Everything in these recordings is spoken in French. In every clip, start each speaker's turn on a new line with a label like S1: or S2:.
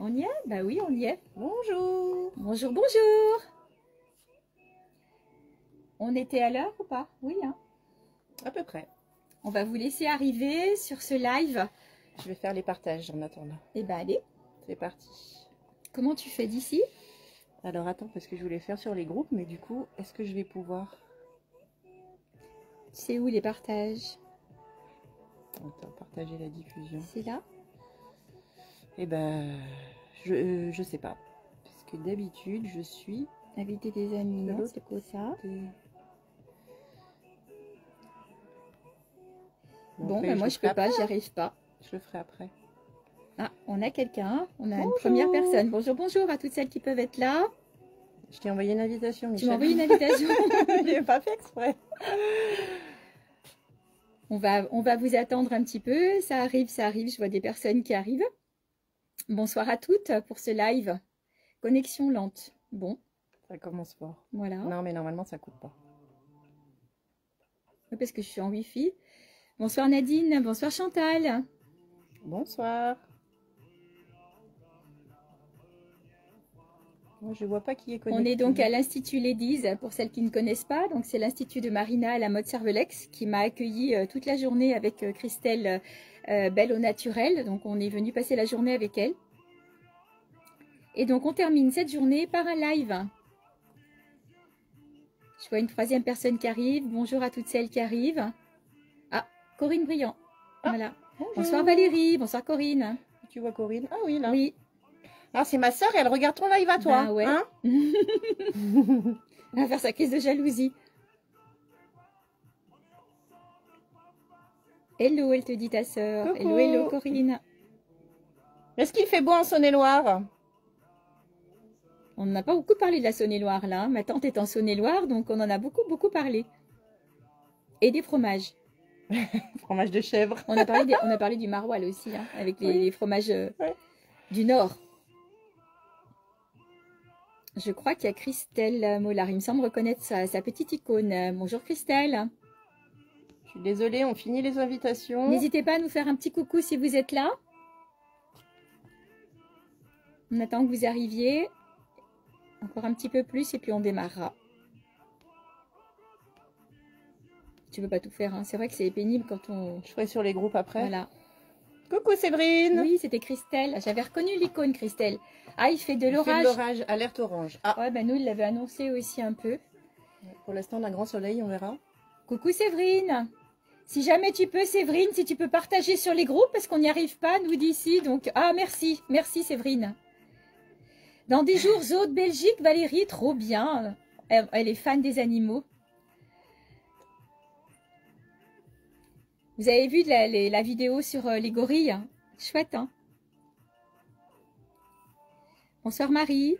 S1: On y est? Bah oui, on y est.
S2: Bonjour.
S1: Bonjour, bonjour. On était à l'heure ou pas? Oui, hein.
S2: À peu près.
S1: On va vous laisser arriver sur ce live.
S2: Je vais faire les partages en attendant.
S1: Eh ben allez.
S2: C'est parti.
S1: Comment tu fais d'ici?
S2: Alors attends, parce que je voulais faire sur les groupes, mais du coup, est-ce que je vais pouvoir...
S1: C'est où les partages?
S2: Attends, partager la diffusion.
S1: C'est là?
S2: Eh ben, je sais pas. Parce que d'habitude, je suis...
S1: Inviter des amis, non? C'est quoi ça? Bon, ben moi je peux pas, j'y arrive pas.
S2: Je le ferai après.
S1: Ah, on a quelqu'un, on a
S2: Bonjour.
S1: une première personne. Bonjour, bonjour à toutes celles qui peuvent être là.
S2: Je t'ai envoyé une invitation, Michel.
S1: Tu m'as envoyé une invitation.
S2: Je n'ai pas fait exprès.
S1: On va vous attendre un petit peu. Ça arrive, je vois des personnes qui arrivent. Bonsoir à toutes pour ce live. Connexion lente. Bon.
S2: Ça commence fort.
S1: Voilà.
S2: Non, mais normalement, ça coupe pas.
S1: Oui, parce que je suis en Wi-Fi. Bonsoir Nadine. Bonsoir Chantal.
S2: Bonsoir. Moi, je vois pas qui est connecté.
S1: On est donc à l'Institut Ladies, pour celles qui ne connaissent pas. Donc, c'est l'Institut de Marina à la mode Cervelex qui m'a accueilli toute la journée avec Christelle Belle au Naturel. Donc, on est venu passer la journée avec elle. Et donc, on termine cette journée par un live. Je vois une troisième personne qui arrive. Bonjour à toutes celles qui arrivent. Ah, Corinne Briand.
S2: Ah,
S1: voilà.
S2: Bonjour.
S1: Bonsoir Valérie. Bonsoir Corinne.
S2: Tu vois Corinne? Ah oui, là.
S1: Oui.
S2: Ah, c'est ma soeur et elle regarde ton live à toi.
S1: Ben ouais.
S2: Hein.
S1: Elle va faire sa crise de jalousie. Hello, elle te dit ta sœur.
S2: Coucou.
S1: Hello, hello Corinne.
S2: Est-ce qu'il fait beau en Saône-et-Loire?
S1: On n'a pas beaucoup parlé de la Saône-et-Loire là. Ma tante est en Saône-et-Loire, donc on en a beaucoup parlé. Et des fromages.
S2: Fromage de chèvre.
S1: On a parlé du maroilles aussi, hein, avec les fromages du Nord. Je crois qu'il y a Christelle Mollard. Il me semble reconnaître sa petite icône. Bonjour Christelle.
S2: Je suis désolée, on finit les invitations.
S1: N'hésitez pas à nous faire un petit coucou si vous êtes là. On attend que vous arriviez. Encore un petit peu plus et puis on démarrera. Tu peux pas tout faire, hein. C'est vrai que c'est pénible quand on...
S2: Je ferai sur les groupes après.
S1: Voilà.
S2: Coucou Séverine.
S1: Oui, c'était Christelle. J'avais reconnu l'icône Christelle. Ah, il fait de
S2: Il fait
S1: l'orage.
S2: de l'orage, alerte orange. Ah.
S1: Ouais, ben nous, il l'avait annoncé aussi un peu.
S2: Pour l'instant, on a un grand soleil, on verra.
S1: Coucou Séverine. Si jamais tu peux, Séverine, si tu peux partager sur les groupes, parce qu'on n'y arrive pas, nous d'ici. Donc, ah, merci. Merci Séverine. Dans des jours autres, Belgique, Valérie, trop bien. Elle est fan des animaux. Vous avez vu la vidéo sur les gorilles? Chouette, hein? Bonsoir Marie.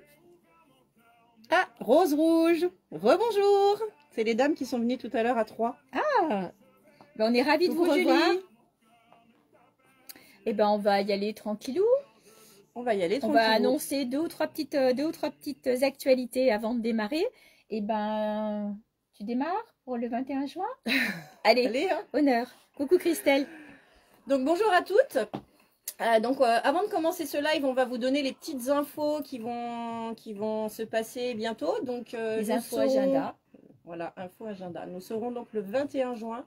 S2: Ah, Rose Rouge. Rebonjour. C'est les dames qui sont venues tout à l'heure à 3.
S1: Ah, ben on est ravis de vous
S2: Coucou,
S1: revoir.
S2: Julie.
S1: Eh ben on va y aller tranquillou.
S2: On va y aller
S1: On
S2: tranquille.
S1: va annoncer deux ou trois petites actualités avant de démarrer. Eh ben, tu démarres pour le 21 juin? Allez,
S2: Allez, hein.
S1: honneur. Coucou Christelle.
S2: Donc bonjour à toutes. Avant de commencer ce live, on va vous donner les petites infos qui vont se passer bientôt. Donc
S1: Les infos agenda.
S2: Voilà, info agenda. Nous serons donc le 21 juin,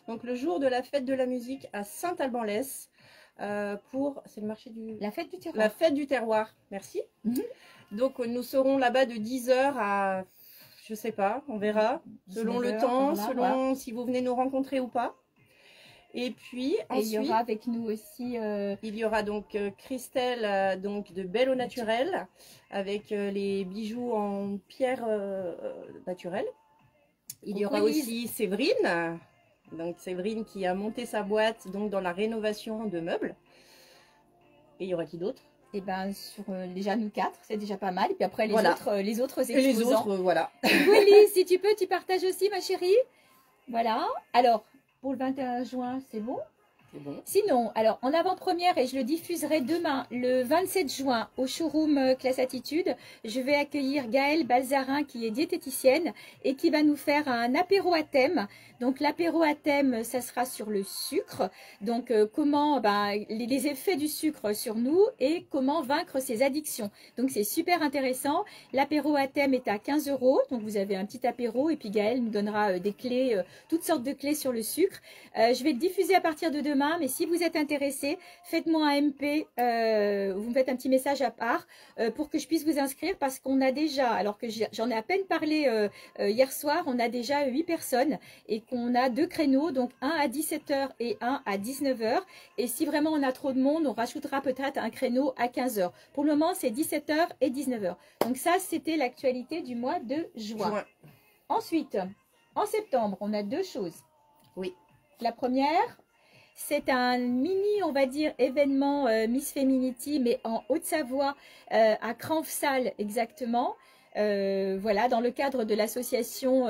S2: donc le jour de la fête de la musique à Saint-Alban-l'Ès. C'est le marché du...
S1: La fête du terroir.
S2: La fête du terroir, merci. Donc nous serons là-bas de 10h à, je sais pas, on verra, selon le
S1: 19h,
S2: temps,
S1: voilà,
S2: selon
S1: voilà.
S2: si vous venez nous rencontrer ou pas. Et puis
S1: Et
S2: ensuite,
S1: il y aura avec nous aussi...
S2: il y aura donc Christelle donc de Belle au Naturel, avec les bijoux en pierre naturelle. Il y aura
S1: Elise.
S2: aussi Séverine. Donc Séverine qui a monté sa boîte donc dans la rénovation de meubles. Et il y aura qui d'autre?
S1: Eh ben, sur déjà nous quatre, c'est déjà pas mal. Et puis après, les
S2: Voilà.
S1: autres
S2: Et les
S1: exposants.
S2: autres, voilà.
S1: Willy, si tu peux, tu partages aussi, ma chérie. Voilà. Alors, pour le 21 juin, c'est bon.
S2: C'est bon.
S1: Sinon, alors en avant-première, et je le diffuserai demain, le 27 juin, au showroom Classe Attitude, je vais accueillir Gaëlle Balzarin, qui est diététicienne, et qui va nous faire un apéro à thème. Donc l'apéro à thème, ça sera sur le sucre. Donc comment, les effets du sucre sur nous et comment vaincre ses addictions. Donc c'est super intéressant. L'apéro à thème est à 15 €. Donc vous avez un petit apéro et puis Gaëlle nous donnera des clés, toutes sortes de clés sur le sucre. Je vais le diffuser à partir de demain, mais si vous êtes intéressé, faites-moi un MP, vous me faites un petit message à part pour que je puisse vous inscrire parce qu'on a déjà, alors que j'en ai à peine parlé hier soir, on a déjà 8 personnes et qu'on a 2 créneaux, donc un à 17 h et un à 19 h. Et si vraiment on a trop de monde, on rajoutera peut-être un créneau à 15 h. Pour le moment, c'est 17 h et 19 h. Donc ça, c'était l'actualité du mois de juin. Ensuite, en septembre, on a 2 choses.
S2: Oui.
S1: La première, c'est un mini, on va dire, événement Miss Feminity, mais en Haute-Savoie, à Cranfsal exactement. Voilà, dans le cadre de l'association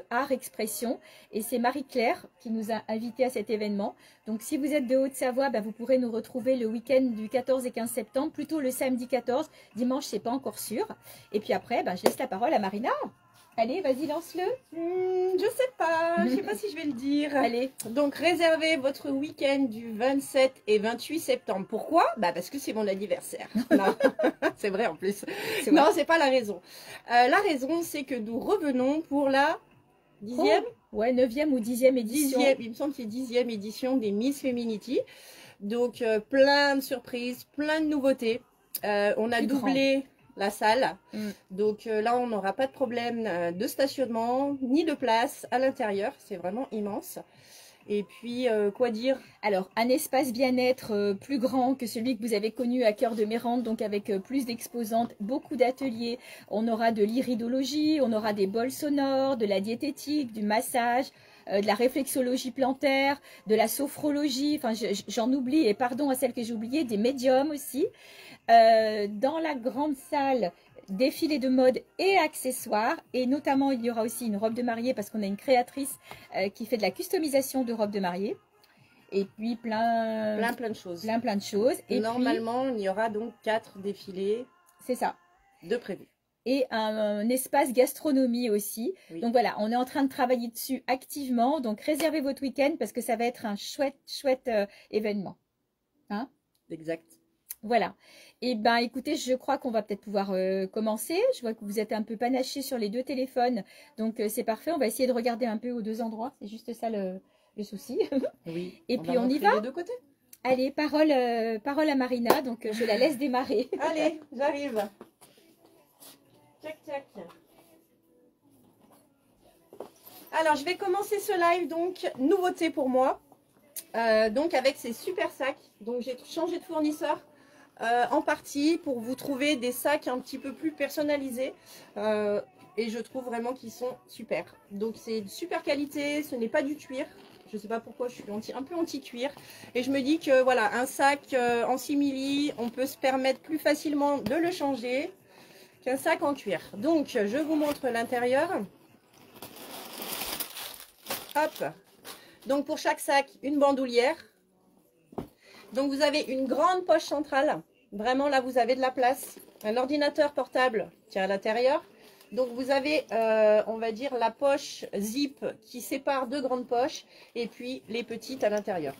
S1: Art Expression. Et c'est Marie-Claire qui nous a invités à cet événement. Donc, si vous êtes de Haute-Savoie, vous pourrez nous retrouver le week-end du 14 et 15 septembre, plutôt le samedi 14. Dimanche, c'est pas encore sûr. Et puis après, je laisse la parole à Marina. Allez, vas-y, lance-le.
S2: Je sais pas si je vais le dire.
S1: Allez.
S2: Donc, réservez votre week-end du 27 et 28 septembre. Pourquoi? Parce que c'est mon anniversaire. C'est vrai en plus. Non, c'est pas la raison. La raison, c'est que nous revenons pour la 10e?
S1: Ouais, 9e ou 10e édition.
S2: 10e, il me semble que c'est 10e édition des Miss Feminity. Donc, plein de surprises, plein de nouveautés. On a doublé la salle. Donc là, on n'aura pas de problème de stationnement, ni de place à l'intérieur. C'est vraiment immense. Et puis, quoi dire?
S1: Alors, un espace bien-être plus grand que celui que vous avez connu à Cœur de Mérande, donc avec plus d'exposantes, beaucoup d'ateliers. On aura de l'iridologie, on aura des bols sonores, de la diététique, du massage, de la réflexologie plantaire, de la sophrologie, enfin j'en oublie, et pardon à celles que j'ai oubliées, des médiums aussi. Dans la grande salle, défilé de mode et accessoires, et notamment il y aura aussi une robe de mariée parce qu'on a une créatrice qui fait de la customisation de robes de mariée, et puis plein
S2: de choses.
S1: Plein de choses. Et
S2: normalement, il y aura donc 4 défilés.
S1: C'est ça.
S2: De prévu.
S1: Et un espace gastronomie aussi. Oui. Donc voilà, on est en train de travailler dessus activement. Donc réservez votre week-end parce que ça va être un chouette événement. Hein?
S2: Exact.
S1: Voilà. Et écoutez, je crois qu'on va peut-être pouvoir commencer. Je vois que vous êtes un peu panaché sur les 2 téléphones. Donc c'est parfait. On va essayer de regarder un peu aux 2 endroits. C'est juste ça le souci.
S2: Oui.
S1: Et puis on y va.
S2: Les 2 côtés.
S1: Allez, parole à Marina. Donc je la laisse démarrer.
S2: Allez, j'arrive. Tchac, tchac. Alors, je vais commencer ce live, donc, nouveauté pour moi. Donc, avec ces super sacs. Donc, j'ai changé de fournisseur en partie pour vous trouver des sacs un petit peu plus personnalisés. Et je trouve vraiment qu'ils sont super. Donc, c'est de super qualité. Ce n'est pas du cuir. Je ne sais pas pourquoi, je suis un peu anti-cuir. Et je me dis que, voilà, un sac en simili, on peut se permettre plus facilement de le changer qu'un sac en cuir. Donc, je vous montre l'intérieur. Hop. Donc, pour chaque sac, une bandoulière. Donc, vous avez une grande poche centrale. Vraiment, là, vous avez de la place. Un ordinateur portable qui est à l'intérieur. Donc, vous avez, on va dire, la poche zip qui sépare 2 grandes poches. Et puis, les petites à l'intérieur.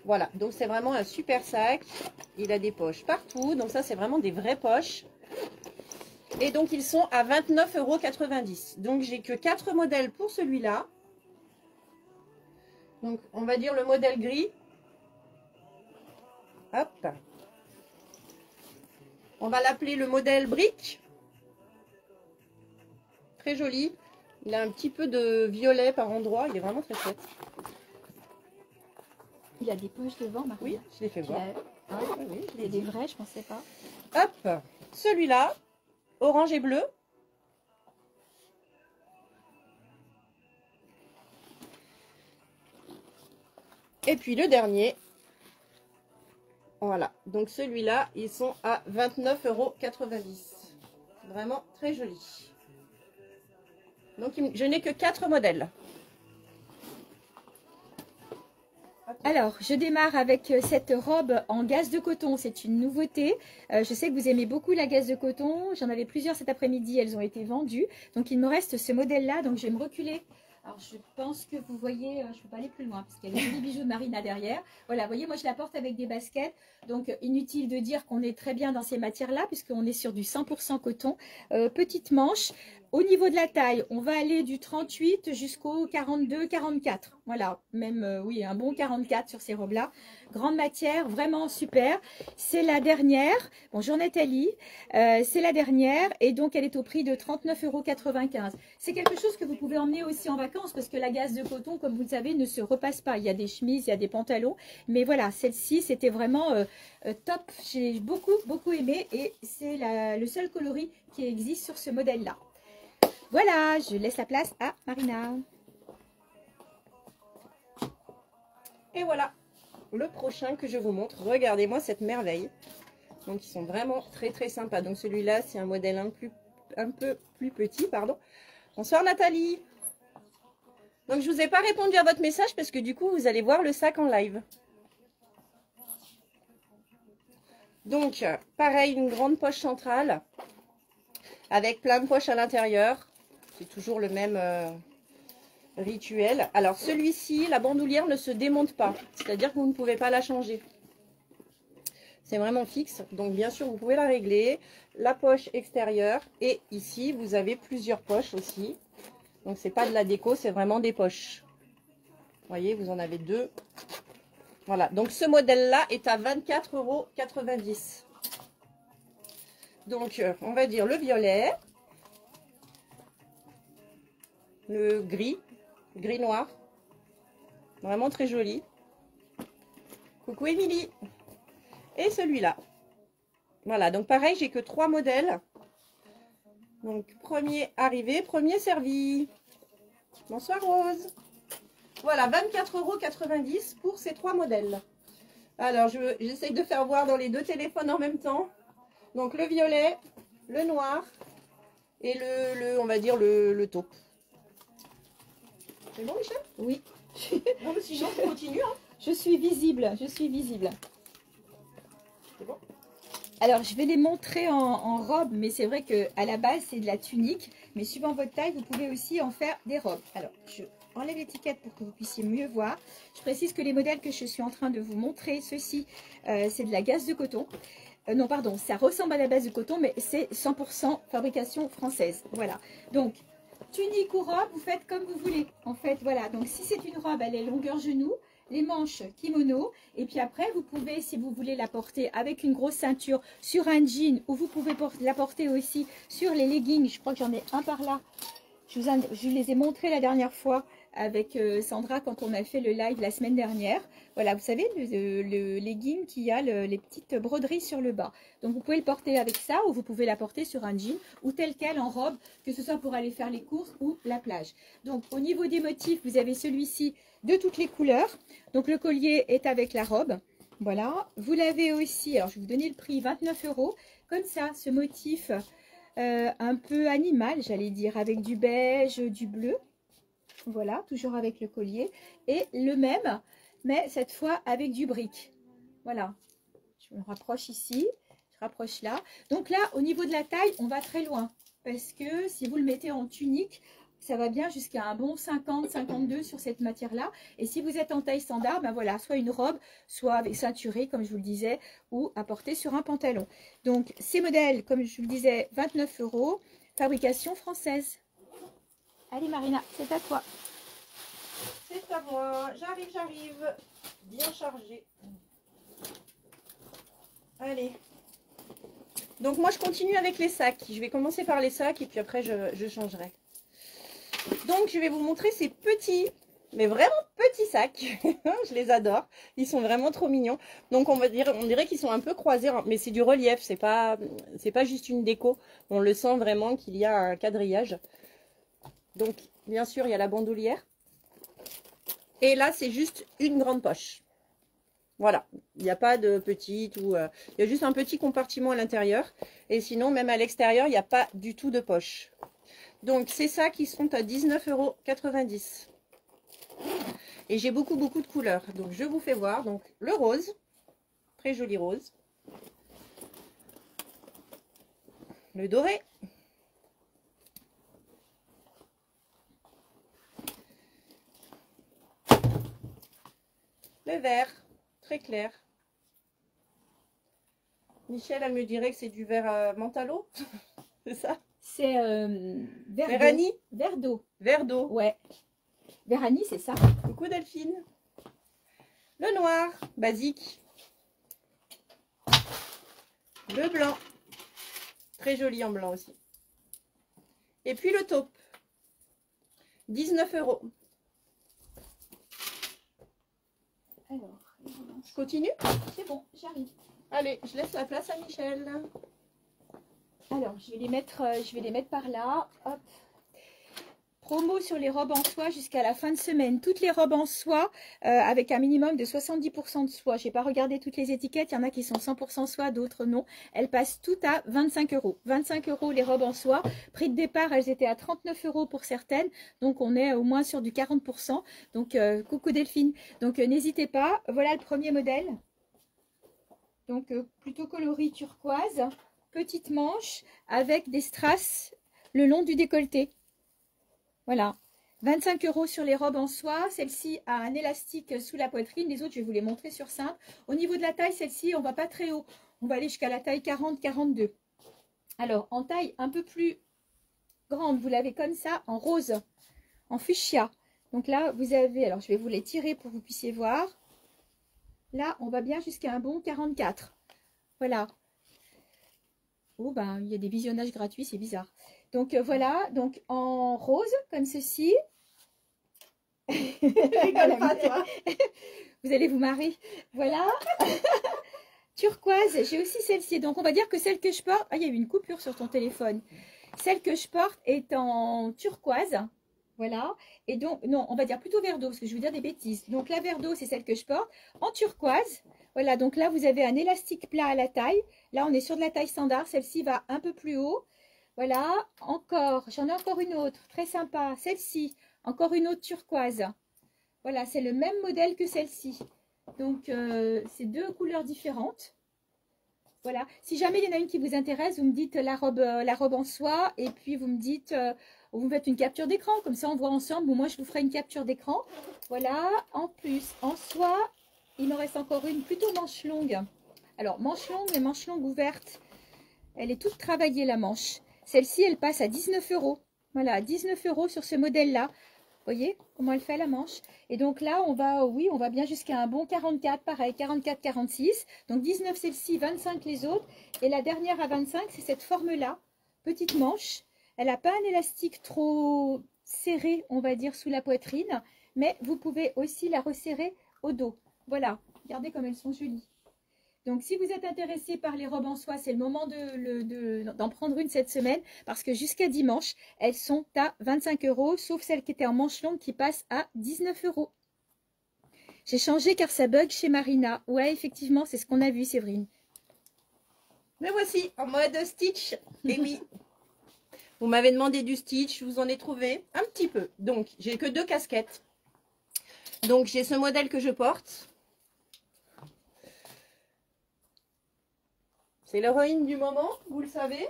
S2: Voilà. Donc, c'est vraiment un super sac. Il a des poches partout. Donc, ça, c'est vraiment des vraies poches. Et donc, ils sont à 29,90 €. Donc, j'ai que 4 modèles pour celui-là. Donc, on va dire le modèle gris. Hop. On va l'appeler le modèle brique. Très joli. Il a un petit peu de violet par endroit. Il est vraiment très chouette.
S1: Il a des poches devant, Marie.
S2: Oui, je l'ai fait voir.
S1: Oui, il est des vrais, je ne pensais pas.
S2: Hop. Celui-là. Orange et bleu. Et puis le dernier. Voilà. Donc celui-là, ils sont à 29,90 €. Vraiment très joli. Donc je n'ai que 4 modèles.
S1: Alors, je démarre avec cette robe en gaze de coton. C'est une nouveauté. Je sais que vous aimez beaucoup la gaze de coton. J'en avais plusieurs cet après-midi. Elles ont été vendues. Donc, il me reste ce modèle-là. Donc, je vais me reculer. Alors, je pense que vous voyez, je ne peux pas aller plus loin parce qu'il y a les jolis bijoux de Marina derrière. Voilà, vous voyez, moi, je la porte avec des baskets. Donc, inutile de dire qu'on est très bien dans ces matières-là puisqu'on est sur du 100% coton. Petite manche. Au niveau de la taille, on va aller du 38 jusqu'au 42, 44. Voilà, même, oui, un bon 44 sur ces robes-là. Grande matière, vraiment super. C'est la dernière. Bonjour Nathalie. C'est la dernière et donc elle est au prix de 39,95 €. C'est quelque chose que vous pouvez emmener aussi en vacances parce que la gaze de coton, comme vous le savez, ne se repasse pas. Il y a des chemises, il y a des pantalons. Mais voilà, celle-ci, c'était vraiment top. J'ai beaucoup aimé et c'est le seul coloris qui existe sur ce modèle-là. Voilà, je laisse la place à Marina.
S2: Et voilà, le prochain que je vous montre. Regardez-moi cette merveille. Donc, ils sont vraiment très sympas. Donc, celui-là, c'est un modèle un peu plus petit, pardon. Bonsoir Nathalie. Donc, je vous ai pas répondu à votre message parce que du coup, vous allez voir le sac en live. Donc, pareil, une grande poche centrale avec plein de poches à l'intérieur. C'est toujours le même rituel. Alors, celui-ci, la bandoulière ne se démonte pas. C'est-à-dire que vous ne pouvez pas la changer. C'est vraiment fixe. Donc, bien sûr, vous pouvez la régler. La poche extérieure. Et ici, vous avez plusieurs poches aussi. Donc, c'est pas de la déco, c'est vraiment des poches. Vous voyez, vous en avez deux. Voilà. Donc, ce modèle-là est à 24,90 €. Donc, on va dire le violet. Le gris noir, vraiment très joli. Coucou Émilie. Et celui-là. Voilà, donc pareil, j'ai que 3 modèles. Donc premier arrivé, premier servi. Bonsoir Rose. Voilà, 24,90 € pour ces 3 modèles. Alors, j'essaye de faire voir dans les deux téléphones en même temps. Donc le violet, le noir et on va dire le taupe. C'est bon Michel?
S1: Oui.
S2: Non, mais sinon, on continue. Hein.
S1: Je suis visible, je suis visible.
S2: C'est bon.
S1: Alors, je vais les montrer en robe, mais c'est vrai qu'à la base, c'est de la tunique. Mais suivant votre taille, vous pouvez aussi en faire des robes. Alors, je enlève l'étiquette pour que vous puissiez mieux voir. Je précise que les modèles que je suis en train de vous montrer, ceux-ci, c'est de la gaze de coton. Non, pardon, ça ressemble à la base de coton, mais c'est 100% fabrication française. Voilà. Donc, tunique ou robe, vous faites comme vous voulez. En fait, voilà. Donc, si c'est une robe, elle est longueur genou, les manches kimono. Et puis après, vous pouvez, si vous voulez la porter avec une grosse ceinture sur un jean, ou vous pouvez la porter aussi sur les leggings. Je crois que j'en ai un par là. Je les ai montrés la dernière fois avec Sandra quand on a fait le live la semaine dernière. Voilà, vous savez, le legging qui a les petites broderies sur le bas. Donc, vous pouvez le porter avec ça ou vous pouvez la porter sur un jean ou tel quel en robe, que ce soit pour aller faire les courses ou la plage. Donc, au niveau des motifs, vous avez celui-ci de toutes les couleurs. Donc, le collier est avec la robe. Voilà. Vous l'avez aussi, alors je vais vous donner le prix, 29 €. Comme ça, ce motif un peu animal, j'allais dire, avec du beige, du bleu. Voilà, toujours avec le collier. Et le même, mais cette fois avec du brique. Voilà. Je me rapproche ici, je rapproche là. Donc là, au niveau de la taille, on va très loin. Parce que si vous le mettez en tunique, ça va bien jusqu'à un bon 50, 52 sur cette matière-là. Et si vous êtes en taille standard, ben voilà, soit une robe, soit avec ceinturée, comme je vous le disais, ou à porter sur un pantalon. Donc, ces modèles, comme je vous le disais, 29 €, fabrication française. Allez Marina, c'est à toi.
S2: C'est à moi. J'arrive. Bien chargé. Allez. Donc, moi, je continue avec les sacs. Je vais commencer par les sacs et puis après, je changerai. Donc, je vais vous montrer ces petits, mais vraiment petits sacs. Je les adore. Ils sont vraiment trop mignons. Donc, on dirait qu'ils sont un peu croisés, mais c'est du relief. C'est pas juste une déco. On le sent vraiment qu'il y a un quadrillage. Donc, bien sûr, il y a la bandoulière. Et là, c'est juste une grande poche. Voilà. Il n'y a pas de petite ou... il y a juste un petit compartiment à l'intérieur. Et sinon, même à l'extérieur, il n'y a pas du tout de poche. Donc, c'est ça qui sont à 19,90 €. Et j'ai beaucoup de couleurs. Donc je vous fais voir. Donc le rose, très joli rose. Le doré. Le vert, très clair. Michel, elle me dirait que c'est du vert mentalo. C'est ça?
S1: C'est vert
S2: Véranie?
S1: d'eau. Vert d'eau.
S2: Vert d'eau.
S1: Ouais. Véranie, c'est ça.
S2: Coucou Delphine. Le noir, basique. Le blanc. Très joli en blanc aussi. Et puis le taupe. 19 €.
S1: Alors,
S2: Je continue?
S1: c'est bon, j'arrive.
S2: Allez, je laisse la place à Michel.
S1: Alors, je vais les mettre par là. Hop. Promo sur les robes en soie jusqu'à la fin de semaine. Toutes les robes en soie avec un minimum de 70% de soie. Je n'ai pas regardé toutes les étiquettes. Il y en a qui sont 100% soie, d'autres non. Elles passent toutes à 25 €. 25 € les robes en soie. Prix de départ, elles étaient à 39 € pour certaines. Donc, on est au moins sur du 40%. Donc, coucou Delphine. Donc, n'hésitez pas. Voilà le premier modèle. Donc, plutôt coloris turquoise. Petite manche avec des strass le long du décolleté. Voilà, 25 € sur les robes en soie. Celle-ci a un élastique sous la poitrine. Les autres, je vais vous les montrer sur cintre. Au niveau de la taille, celle-ci, on ne va pas très haut. On va aller jusqu'à la taille 40-42. Alors, en taille un peu plus grande, vous l'avez comme ça, en rose, en fuchsia. Donc là, vous avez, alors je vais vous les tirer pour que vous puissiez voir. Là, on va bien jusqu'à un bon 44. Voilà. Oh, ben, il y a des visionnages gratuits, c'est bizarre. Donc, voilà. Donc, en rose, comme ceci.
S2: Rigole pas, toi.
S1: Vous allez vous marrer. Voilà. Turquoise, j'ai aussi celle-ci. Donc, on va dire que celle que je porte... Ah, il y a eu une coupure sur ton téléphone. Celle que je porte est en turquoise. Voilà. Et donc, non, on va dire plutôt vert d'eau, parce que je veux dire des bêtises. Donc, la vert d'eau, c'est celle que je porte. En turquoise. Voilà, donc là, vous avez un élastique plat à la taille. Là, on est sur de la taille standard. Celle-ci va un peu plus haut. Voilà, encore, j'en ai encore une autre, très sympa. Celle-ci, encore une autre turquoise. Voilà, c'est le même modèle que celle-ci. Donc, c'est deux couleurs différentes. Voilà, si jamais il y en a une qui vous intéresse, vous me dites la robe en soie. Et puis, vous me dites, vous me faites une capture d'écran. Comme ça, on voit ensemble. Ou moi, je vous ferai une capture d'écran. Voilà, en plus, en soie, il me reste encore une plutôt manche longue. Alors, manche longue, mais manche longue ouverte. Elle est toute travaillée, la manche. Celle-ci, elle passe à 19 €. Voilà, 19 € sur ce modèle-là. Vous voyez comment elle fait la manche? Et donc là, on va, oui, on va bien jusqu'à un bon 44, pareil, 44, 46. Donc 19 celle-ci, 25 les autres. Et la dernière à 25, c'est cette forme-là. Petite manche. Elle n'a pas un élastique trop serré, on va dire, sous la poitrine. Mais vous pouvez aussi la resserrer au dos. Voilà, regardez comme elles sont jolies. Donc, si vous êtes intéressé par les robes en soie, c'est le moment d'en prendre une cette semaine parce que jusqu'à dimanche, elles sont à 25 €, sauf celle qui était en manche longue qui passe à 19 €. J'ai changé car ça bug chez Marina. Ouais, effectivement, c'est ce qu'on a vu, Séverine.
S2: Me voici en mode stitch. Et oui, vous m'avez demandé du stitch, je vous en ai trouvé un petit peu. Donc, j'ai que 2 casquettes. Donc, j'ai ce modèle que je porte. C'est l'héroïne du moment, vous le savez.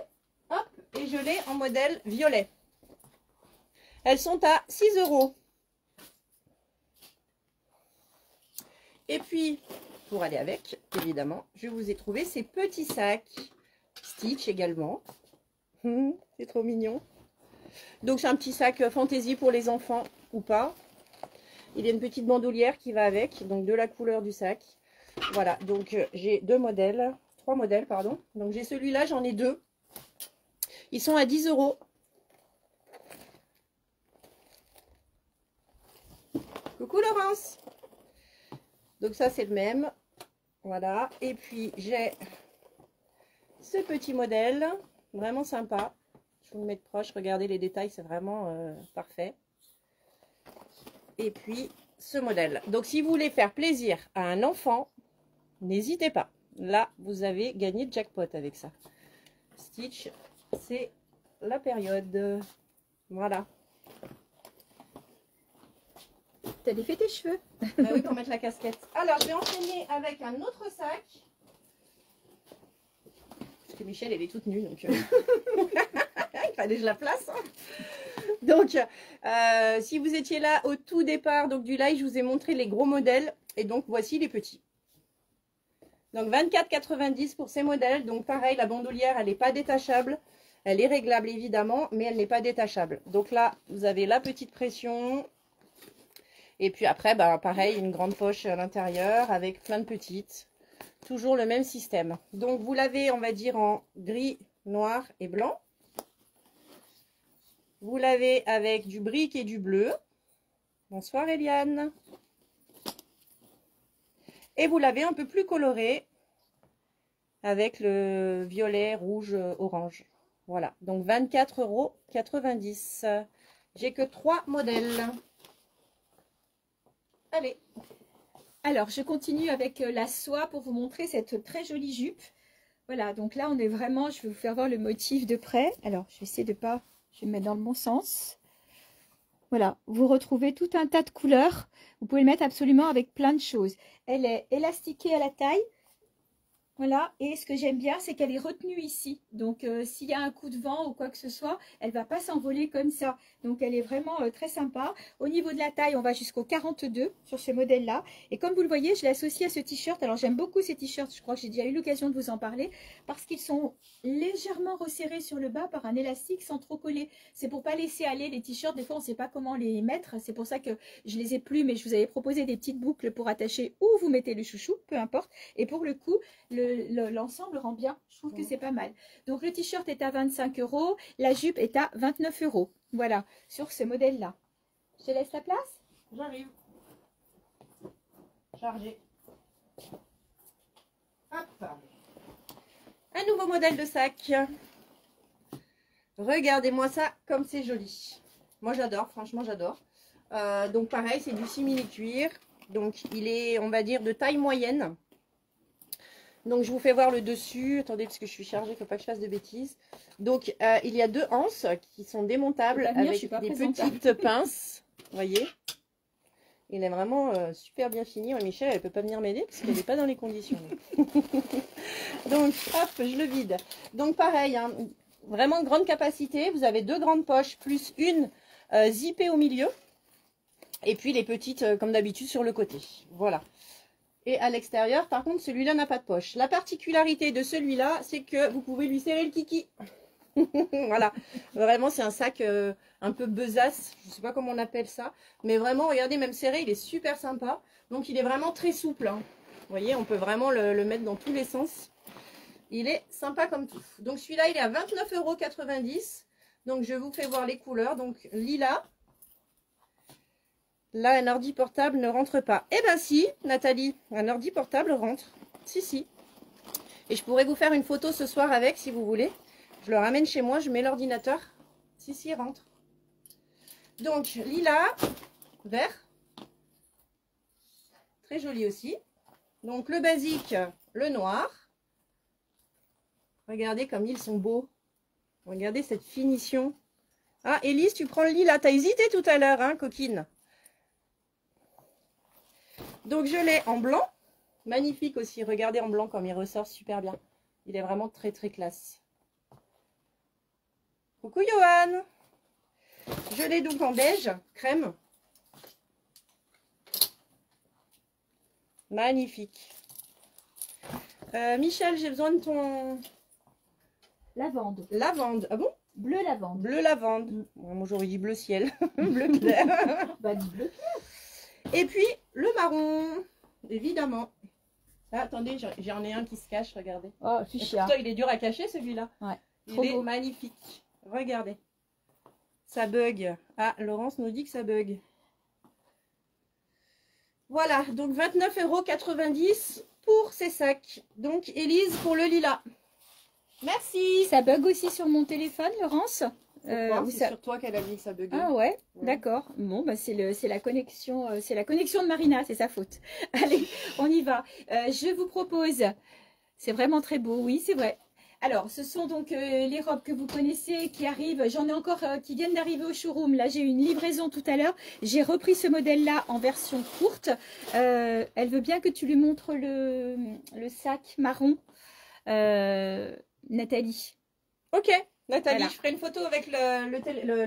S2: Hop, et je l'ai en modèle violet. Elles sont à 6 €. Et puis, pour aller avec, évidemment, je vous ai trouvé ces petits sacs Stitch également. C'est trop mignon. Donc, c'est un petit sac fantaisie pour les enfants ou pas. Il y a une petite bandoulière qui va avec, donc de la couleur du sac. Voilà, donc j'ai 3 modèles, pardon. Donc j'ai celui-là, j'en ai 2. Ils sont à 10 €. Coucou Laurence. Donc ça c'est le même. Voilà. Et puis j'ai ce petit modèle, vraiment sympa. Je vais vous le mettre proche, regardez les détails, c'est vraiment parfait. Et puis ce modèle. Donc si vous voulez faire plaisir à un enfant, n'hésitez pas. Là, vous avez gagné le jackpot avec ça. Stitch, c'est la période. Voilà.
S1: T'as défait tes cheveux.
S2: Bah oui, pour mettre la casquette. Alors, je vais enchaîner avec un autre sac. Parce que Michel, elle est toute nue, donc... il fallait que je la place. Hein. Donc, si vous étiez là au tout départ donc, du live, je vous ai montré les gros modèles. Et donc, voici les petits. Donc, 24,90 pour ces modèles. Donc, pareil, la bandoulière, elle n'est pas détachable. Elle est réglable, évidemment, mais elle n'est pas détachable. Donc là, vous avez la petite pression. Et puis après, bah, pareil, une grande poche à l'intérieur avec plein de petites. Toujours le même système. Donc, vous l'avez, on va dire, en gris, noir et blanc. Vous l'avez avec du brique et du bleu. Bonsoir Eliane. Et vous l'avez un peu plus coloré avec le violet, rouge, orange. Voilà, donc 24,90 €. J'ai que 3 modèles. Allez.
S1: Alors, je continue avec la soie pour vous montrer cette très jolie jupe. Voilà, donc là, on est vraiment, je vais vous faire voir le motif de près. Alors, je vais essayer de pas, je vais me mettre dans le bon sens. Voilà, vous retrouvez tout un tas de couleurs. Vous pouvez le mettre absolument avec plein de choses. Elle est élastiquée à la taille. Voilà, et ce que j'aime bien, c'est qu'elle est retenue ici. Donc, s'il y a un coup de vent ou quoi que ce soit, elle ne va pas s'envoler comme ça. Donc, elle est vraiment très sympa. Au niveau de la taille, on va jusqu'au 42 sur ce modèle-là. Et comme vous le voyez, je l'associe à ce t-shirt. Alors, j'aime beaucoup ces t-shirts. Je crois que j'ai déjà eu l'occasion de vous en parler. Parce qu'ils sont légèrement resserrés sur le bas par un élastique sans trop coller. C'est pour pas laisser aller les t-shirts. Des fois, on ne sait pas comment les mettre. C'est pour ça que je les ai plus. Mais je vous avais proposé des petites boucles pour attacher où vous mettez le chouchou, peu importe. Et pour le coup, l'ensemble rend bien, je trouve que c'est pas mal. Donc le t-shirt est à 25 €, la jupe est à 29 €. Voilà, sur ce modèle-là. Je te laisse la place?
S2: J'arrive. Chargé. Hop. Un nouveau modèle de sac. Regardez-moi ça, comme c'est joli. Moi j'adore, franchement j'adore. Donc pareil, c'est du simili-cuir. Donc il est, on va dire, de taille moyenne. Donc, je vous fais voir le dessus. Attendez, parce que je suis chargée, il ne faut pas que je fasse de bêtises. Donc, il y a 2 anses qui sont démontables avec des petites pinces. Vous voyez? Il est vraiment super bien fini. Ouais, Michel, elle ne peut pas venir m'aider parce qu'elle n'est pas dans les conditions. Donc, hop, je le vide. Donc, pareil, hein, vraiment grande capacité. Vous avez 2 grandes poches plus une zippée au milieu. Et puis, les petites, comme d'habitude, sur le côté. Voilà. Et à l'extérieur, par contre, celui-là n'a pas de poche. La particularité de celui-là, c'est que vous pouvez lui serrer le kiki. Voilà. Vraiment, c'est un sac un peu besace. Je ne sais pas comment on appelle ça. Mais vraiment, regardez, même serré, il est super sympa. Donc, il est vraiment très souple. Hein. Vous voyez, on peut vraiment le mettre dans tous les sens. Il est sympa comme tout. Donc, celui-là, il est à 29,90 €. Donc, je vous fais voir les couleurs. Donc, lilas. Là, un ordi portable ne rentre pas. Eh bien si, Nathalie, un ordi portable rentre. Si, si. Et je pourrais vous faire une photo ce soir avec, si vous voulez. Je le ramène chez moi, je mets l'ordinateur. Si, si, il rentre. Donc, lilas, vert. Très joli aussi. Donc, le basique, le noir. Regardez comme ils sont beaux. Regardez cette finition. Ah, Élise, tu prends le lilas. T'as hésité tout à l'heure, hein, coquine. Donc, je l'ai en blanc. Magnifique aussi. Regardez en blanc comme il ressort super bien. Il est vraiment très, très classe. Coucou, Johan. Je l'ai donc en beige, crème. Magnifique. Michel, j'ai besoin de ton...
S1: Lavande.
S2: Lavande. Ah bon?
S1: Bleu lavande.
S2: Bleu lavande. Moi, j'aurais dit bleu ciel. Bleu clair.
S1: Bah, du bleu clair.
S2: Et puis, le marron, évidemment. Ah, attendez, j'en ai un qui se cache, regardez.
S1: Oh, fichia.
S2: Putain, il est dur à cacher, celui-là.
S1: Ouais.
S2: Il est magnifique. Regardez. Ça bug. Ah, Laurence nous dit que ça bug. Voilà, donc 29,90 € pour ces sacs. Donc, Élise pour le lilas. Merci.
S1: Ça bug aussi sur mon téléphone, Laurence?
S2: C'est sur toi qu'elle a dit que ça buguait.
S1: Ah ouais, d'accord. Bon, bah c'est la connexion de Marina, c'est sa faute. Allez, on y va. Je vous propose, c'est vraiment très beau, oui, c'est vrai. Alors, ce sont donc les robes que vous connaissez qui arrivent. J'en ai encore qui viennent d'arriver au showroom. Là, j'ai eu une livraison tout à l'heure. J'ai repris ce modèle-là en version courte. Elle veut bien que tu lui montres le sac marron, Nathalie.
S2: Ok, Nathalie,
S1: Voilà.
S2: je ferai une photo avec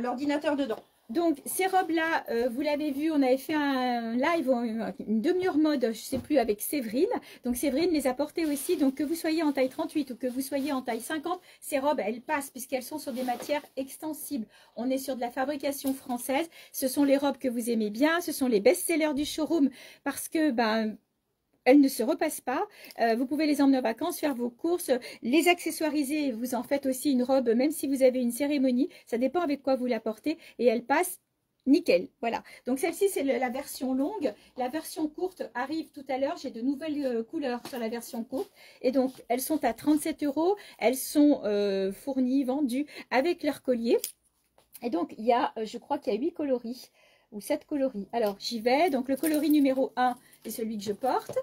S2: l'ordinateur dedans.
S1: Donc, ces robes-là, vous l'avez vu, on avait fait un live, une demi-heure mode, je ne sais plus, avec Séverine. Donc, Séverine les a portées aussi. Donc, que vous soyez en taille 38 ou que vous soyez en taille 50, ces robes, elles passent puisqu'elles sont sur des matières extensibles. On est sur de la fabrication française. Ce sont les robes que vous aimez bien. Ce sont les best-sellers du showroom parce que, elles ne se repassent pas. Vous pouvez les emmener en vacances, faire vos courses, les accessoiriser. Vous en faites aussi une robe, même si vous avez une cérémonie. Ça dépend avec quoi vous la portez. Et elle passe nickel. Voilà. Donc celle-ci, c'est la version longue. La version courte arrive tout à l'heure. J'ai de nouvelles couleurs sur la version courte. Et donc, elles sont à 37 €. Elles sont fournies, vendues avec leur collier. Et donc, il y a, je crois qu'il y a 8 coloris ou 7 coloris. Alors, j'y vais. Donc, le coloris numéro 1, c'est celui que je porte.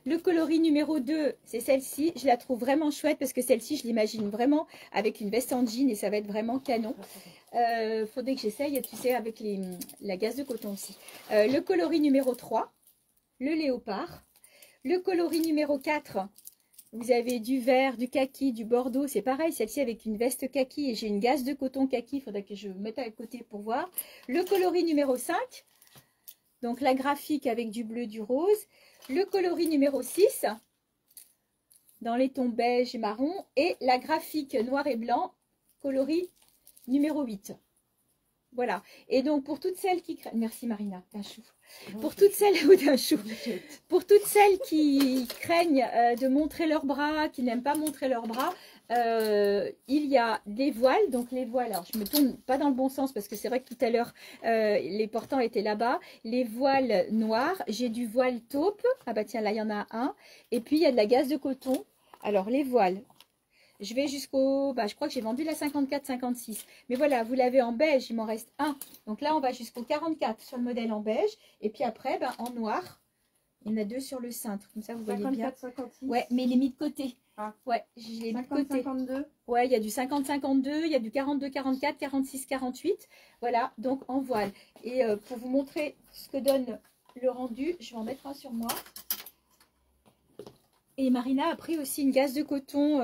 S1: Le coloris numéro 2, c'est celle-ci. Je la trouve vraiment chouette parce que celle-ci, je l'imagine vraiment avec une veste en jean et ça va être vraiment canon. Faudrait que j'essaye, tu sais, avec la gaze de coton aussi. Le coloris numéro 3, le léopard. Le coloris numéro 4, vous avez du vert, du kaki, du bordeaux. C'est pareil, celle-ci avec une veste kaki et j'ai une gaze de coton kaki. Il faudrait que je mette à côté pour voir. Le coloris numéro 5, donc la graphique avec du bleu, du rose. Le coloris numéro 6, dans les tons beige et marron. Et la graphique noir et blanc, coloris numéro 8. Voilà. Et donc, pour toutes celles qui craignent... Merci Marina, d'un chou. Pour toutes celles... d'un chou. Pour toutes celles qui craignent de montrer leurs bras, qui n'aiment pas montrer leurs bras, il y a des voiles. Donc, les voiles, alors je me tourne pas dans le bon sens parce que c'est vrai que tout à l'heure, les portants étaient là-bas. Les voiles noirs, j'ai du voile taupe. Ah bah tiens, là, il y en a un. Et puis, il y a de la gaze de coton. Alors, les voiles... Je vais jusqu'au... je crois que j'ai vendu la 54-56. Mais voilà, vous l'avez en beige, il m'en reste un. Donc là, on va jusqu'au 44 sur le modèle en beige. Et puis après, en noir, il y en a 2 sur le cintre. Comme ça, vous voyez bien.
S2: 54-56.
S1: Ouais, mais il est mis de côté.
S2: Ah.
S1: Ouais, je l'ai mis de côté.
S2: 50-52.
S1: Ouais, il y a du 50-52, il y a du 42-44, 46-48. Voilà, donc en voile. Et pour vous montrer ce que donne le rendu, je vais en mettre un sur moi. Et Marina a pris aussi une gaze de coton.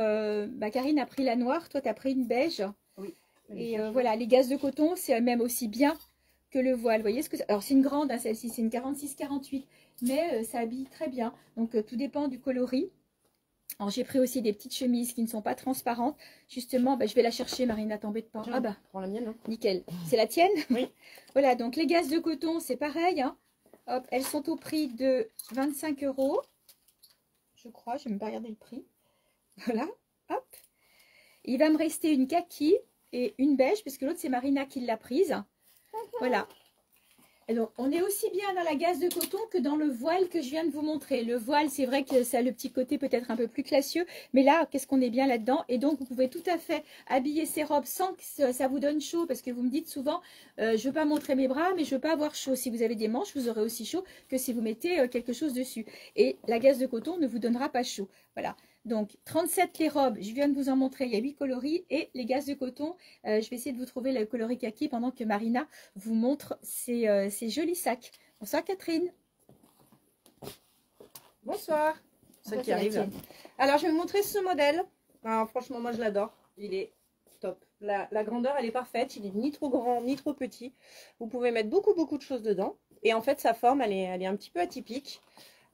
S1: Karine a pris la noire, toi tu as pris une beige.
S2: Oui.
S1: Et voilà, les gazes de coton, c'est même aussi bien que le voile. Vous voyez ce que c'est? Alors c'est une grande, hein, celle-ci, c'est une 46-48. Mais ça habille très bien. Donc tout dépend du coloris. Alors j'ai pris aussi des petites chemises qui ne sont pas transparentes. Justement, je vais la chercher, Marina, t'embête pas.
S2: Tiens, prends la mienne. Hein.
S1: Nickel. C'est la tienne?
S2: Oui.
S1: Voilà, donc les gazes de coton, c'est pareil. Hein. Hop, elles sont au prix de 25 €. Je crois, je vais même pas regarder le prix. Voilà, hop. Il va me rester une kaki et une beige, parce que l'autre, c'est Marina qui l'a prise. Voilà. Et donc, on est aussi bien dans la gaze de coton que dans le voile que je viens de vous montrer. Le voile, c'est vrai que ça a le petit côté peut-être un peu plus classieux, mais là, qu'est-ce qu'on est bien là-dedans? Et donc, vous pouvez tout à fait habiller ces robes sans que ça vous donne chaud, parce que vous me dites souvent, je ne veux pas montrer mes bras, mais je ne veux pas avoir chaud. Si vous avez des manches, vous aurez aussi chaud que si vous mettez quelque chose dessus. Et la gaze de coton ne vous donnera pas chaud. Voilà. Donc, 37 les robes, je viens de vous en montrer, il y a 8 coloris. Et les gazes de coton, je vais essayer de vous trouver le coloris kaki pendant que Marina vous montre ces jolis sacs. Bonsoir Catherine.
S2: Bonsoir. Ceux qui arrivent. Alors, je vais vous montrer ce modèle. Alors, franchement, moi, je l'adore. Il est top. La grandeur, elle est parfaite. Il est ni trop grand, ni trop petit. Vous pouvez mettre beaucoup de choses dedans. Et en fait, sa forme, elle est un petit peu atypique.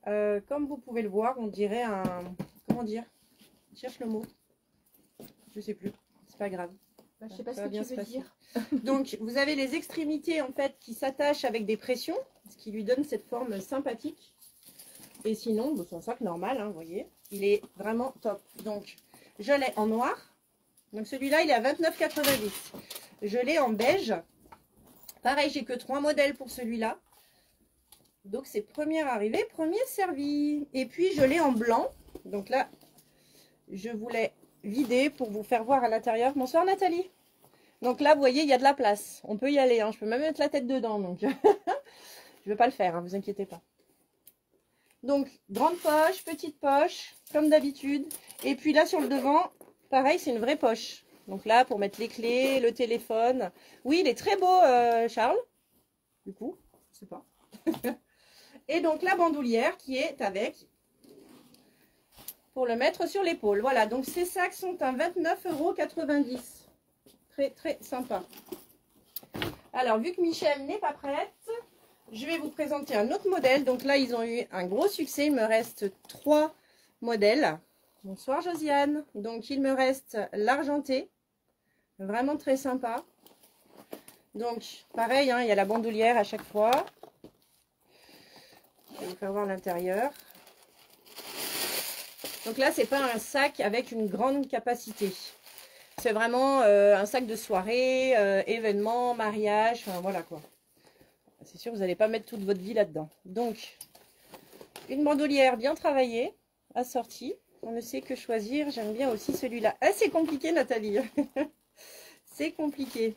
S2: Comme vous pouvez le voir, on dirait un... Comment dire? Je cherche le mot. Je sais plus. C'est pas grave.
S1: Je sais pas ce que tu veux dire.
S2: Donc, vous avez les extrémités, en fait, qui s'attachent avec des pressions. Ce qui lui donne cette forme sympathique. Et sinon, c'est un sac normal, hein, vous voyez. Il est vraiment top. Donc, je l'ai en noir. Donc, celui-là, il est à 29,90. Je l'ai en beige. Pareil, j'ai que 3 modèles pour celui-là. Donc, c'est première arrivée, premier servi. Et puis, je l'ai en blanc. Donc là, je voulais vider pour vous faire voir à l'intérieur. Bonsoir Nathalie. Donc là, vous voyez, il y a de la place. On peut y aller. Hein. Je peux même mettre la tête dedans. Donc, je ne vais pas le faire, hein, vous inquiétez pas. Donc, grande poche, petite poche, comme d'habitude. Et puis là, sur le devant, Pareil, c'est une vraie poche. Donc là, pour mettre les clés, le téléphone. Oui, il est très beau, Charles. Du coup, je sais pas. Et donc la bandoulière qui est avec, pour le mettre sur l'épaule. Voilà, donc ces sacs sont à 29,90 €. Très, très sympa. Alors, vu que Michel n'est pas prête, je vais vous présenter un autre modèle. Donc là, ils ont eu un gros succès. Il me reste 3 modèles. Bonsoir Josiane. Donc, il me reste l'argenté. Vraiment très sympa. Donc, pareil, hein, il y a la bandoulière à chaque fois. Je vais vous faire voir l'intérieur. Donc là, c'est pas un sac avec une grande capacité. C'est vraiment un sac de soirée, événement, mariage, enfin voilà quoi. C'est sûr, vous n'allez pas mettre toute votre vie là-dedans. Donc, une bandoulière bien travaillée, assortie. On ne sait que choisir. J'aime bien aussi celui-là. Ah, c'est compliqué, Nathalie. C'est compliqué.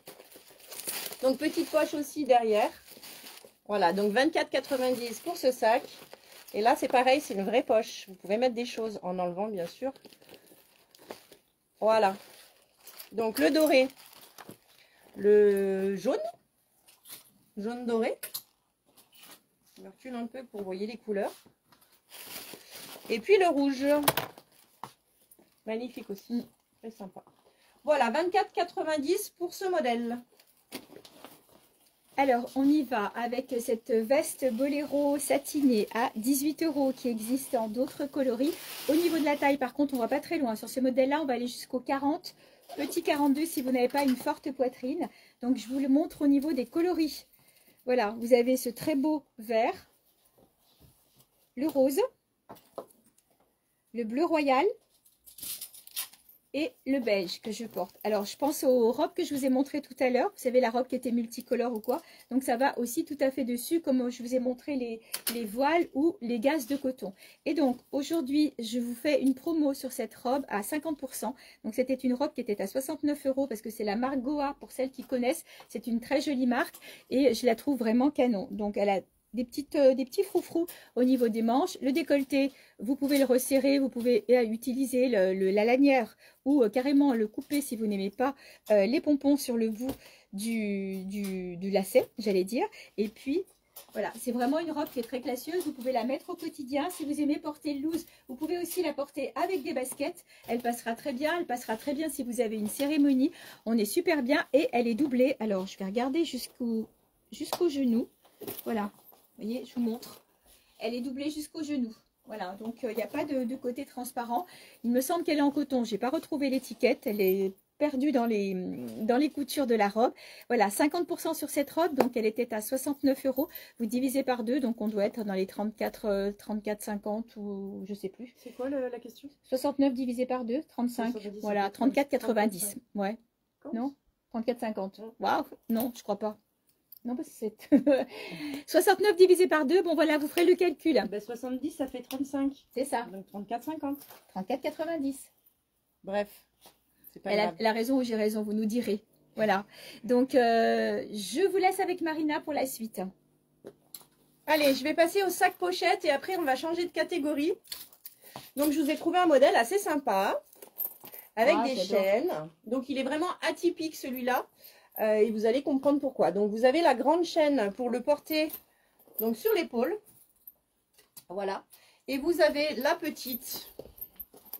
S2: Donc, petite poche aussi derrière. Voilà, donc 24,90 € pour ce sac. Et là, c'est pareil, c'est une vraie poche. Vous pouvez mettre des choses en enlevant, bien sûr. Voilà. Donc, le doré. Le jaune. Jaune doré. Je me recule un peu pour voyez les couleurs. Et puis le rouge. Magnifique aussi. Très sympa. Voilà, 24,90 € pour ce modèle.
S1: Alors, on y va avec cette veste boléro satinée à 18 € qui existe en d'autres coloris. Au niveau de la taille, par contre, on ne va pas très loin. Sur ce modèle-là, on va aller jusqu'au 40, petit 42 si vous n'avez pas une forte poitrine. Donc, je vous le montre au niveau des coloris. Voilà, vous avez ce très beau vert, le rose, le bleu royal et le beige que je porte. Alors, je pense aux robes que je vous ai montrées tout à l'heure. Vous savez, la robe qui était multicolore ou quoi. Donc, ça va aussi tout à fait dessus, comme je vous ai montré les voiles ou les gazes de coton. Et donc, aujourd'hui, je vous fais une promo sur cette robe à 50%. Donc, c'était une robe qui était à 69 € parce que c'est la marque Goa, pour celles qui connaissent. C'est une très jolie marque et je la trouve vraiment canon. Donc, elle a des petits froufrous au niveau des manches. Le décolleté, vous pouvez le resserrer, vous pouvez utiliser la lanière ou carrément le couper si vous n'aimez pas les pompons sur le bout du lacet, j'allais dire. Et puis, voilà, c'est vraiment une robe qui est très classieuse. Vous pouvez la mettre au quotidien. Si vous aimez porter loose, vous pouvez aussi la porter avec des baskets. Elle passera très bien. Elle passera très bien si vous avez une cérémonie. On est super bien et elle est doublée. Alors, je vais regarder jusqu'au genou. Voilà. Vous voyez, je vous montre. Elle est doublée jusqu'au genou. Voilà, donc il n'y a pas de côté transparent. Il me semble qu'elle est en coton. Je n'ai pas retrouvé l'étiquette. Elle est perdue dans les coutures de la robe. Voilà, 50% sur cette robe. Donc, elle était à 69 €. Vous divisez par 2. Donc, on doit être dans les 34,50 ou je ne sais plus.
S2: C'est quoi la question?
S1: 69 divisé par 2, 35. Voilà, 34,90. Ouais. Non 34,50. Waouh. Non, je crois pas. Non, parce que c'est 69 divisé par 2. Bon, voilà, vous ferez le calcul.
S2: Ben, 70, ça fait 35.
S1: C'est ça.
S2: Donc 34,50.
S1: 34,90.
S2: Bref. Pas grave.
S1: Elle a raison ou j'ai raison, vous nous direz. Voilà. Donc, je vous laisse avec Marina pour la suite.
S2: Allez, je vais passer au sac pochette et après, on va changer de catégorie. Donc, je vous ai trouvé un modèle assez sympa avec des chaînes. Donc, il est vraiment atypique celui-là. Et vous allez comprendre pourquoi. Donc, vous avez la grande chaîne pour le porter donc sur l'épaule. Voilà. Et vous avez la petite,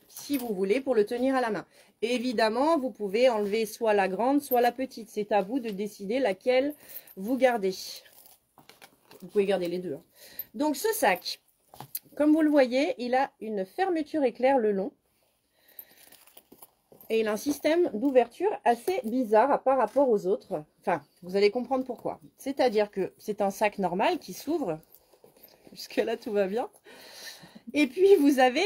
S2: si vous voulez, pour le tenir à la main. Et évidemment, vous pouvez enlever soit la grande, soit la petite. C'est à vous de décider laquelle vous gardez. Vous pouvez garder les deux. Hein. Donc, ce sac, comme vous le voyez, il a une fermeture éclair le long. Et il a un système d'ouverture assez bizarre par rapport aux autres. Enfin, vous allez comprendre pourquoi. C'est-à-dire que c'est un sac normal qui s'ouvre. Jusque-là, tout va bien. Et puis, vous avez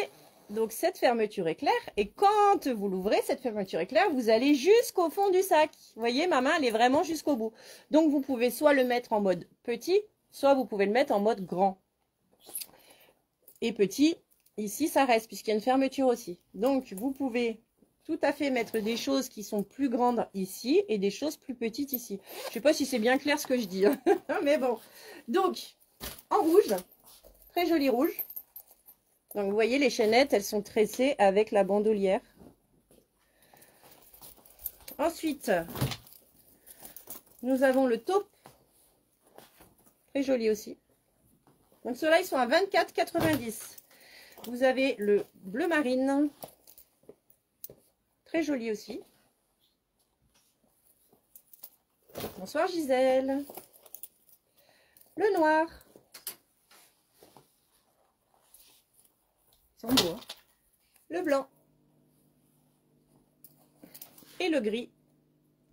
S2: donc cette fermeture éclair. Et quand vous l'ouvrez, cette fermeture éclair, vous allez jusqu'au fond du sac. Vous voyez, ma main, elle est vraiment jusqu'au bout. Donc, vous pouvez soit le mettre en mode petit, soit vous pouvez le mettre en mode grand. Et petit, ici, ça reste, puisqu'il y a une fermeture aussi. Donc, vous pouvez tout à fait mettre des choses qui sont plus grandes ici et des choses plus petites ici. Je ne sais pas si c'est bien clair ce que je dis, hein. Mais bon. Donc, en rouge, très joli rouge. Donc, vous voyez, les chaînettes, elles sont tressées avec la bandoulière. Ensuite, nous avons le taupe. Très joli aussi. Donc ceux-là, ils sont à 24,90. Vous avez le bleu marine. Très joli aussi. Bonsoir Gisèle. Le noir. Ils sont beaux, hein. Le blanc. Et le gris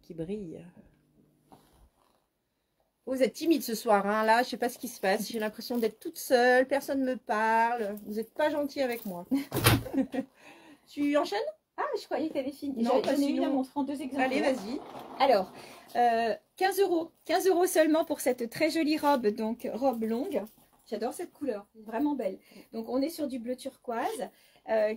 S2: qui brille. Vous êtes timide ce soir, hein, là, je sais pas ce qui se passe. J'ai l'impression d'être toute seule, personne ne me parle. Vous n'êtes pas gentil avec moi. Tu enchaînes?
S1: Ah, je croyais que tu avais fini.
S2: Non,
S1: J'en ai une à
S2: sinon...
S1: montrer en 2 exemplaires.
S2: Allez, vas-y.
S1: Alors, 15 €. 15 € seulement pour cette très jolie robe, donc robe longue. J'adore cette couleur, vraiment belle. Donc, on est sur du bleu turquoise.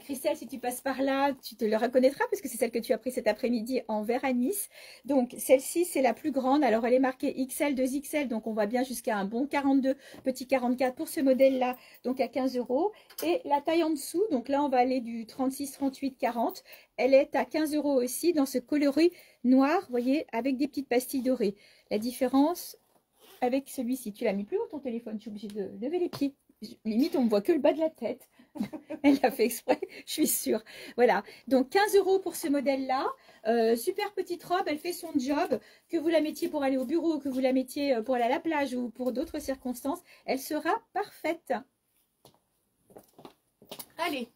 S1: Christelle, si tu passes par là, tu te le reconnaîtras parce que c'est celle que tu as pris cet après-midi en vert anis. Donc, celle-ci, c'est la plus grande. Alors, elle est marquée XL, 2XL, donc on va bien jusqu'à un bon 42, petit 44 pour ce modèle-là, donc à 15 €. Et la taille en dessous, donc là, on va aller du 36, 38, 40. Elle est à 15 € aussi dans ce coloris noir, vous voyez, avec des petites pastilles dorées. La différence avec celui-ci, tu l'as mis plus haut ton téléphone, je suis obligée de lever les pieds. Limite, on ne voit que le bas de la tête. Elle l'a fait exprès, je suis sûre. Voilà, donc 15 € pour ce modèle-là. Super petite robe, elle fait son job. Que vous la mettiez pour aller au bureau, que vous la mettiez pour aller à la plage ou pour d'autres circonstances, elle sera parfaite.
S2: Allez.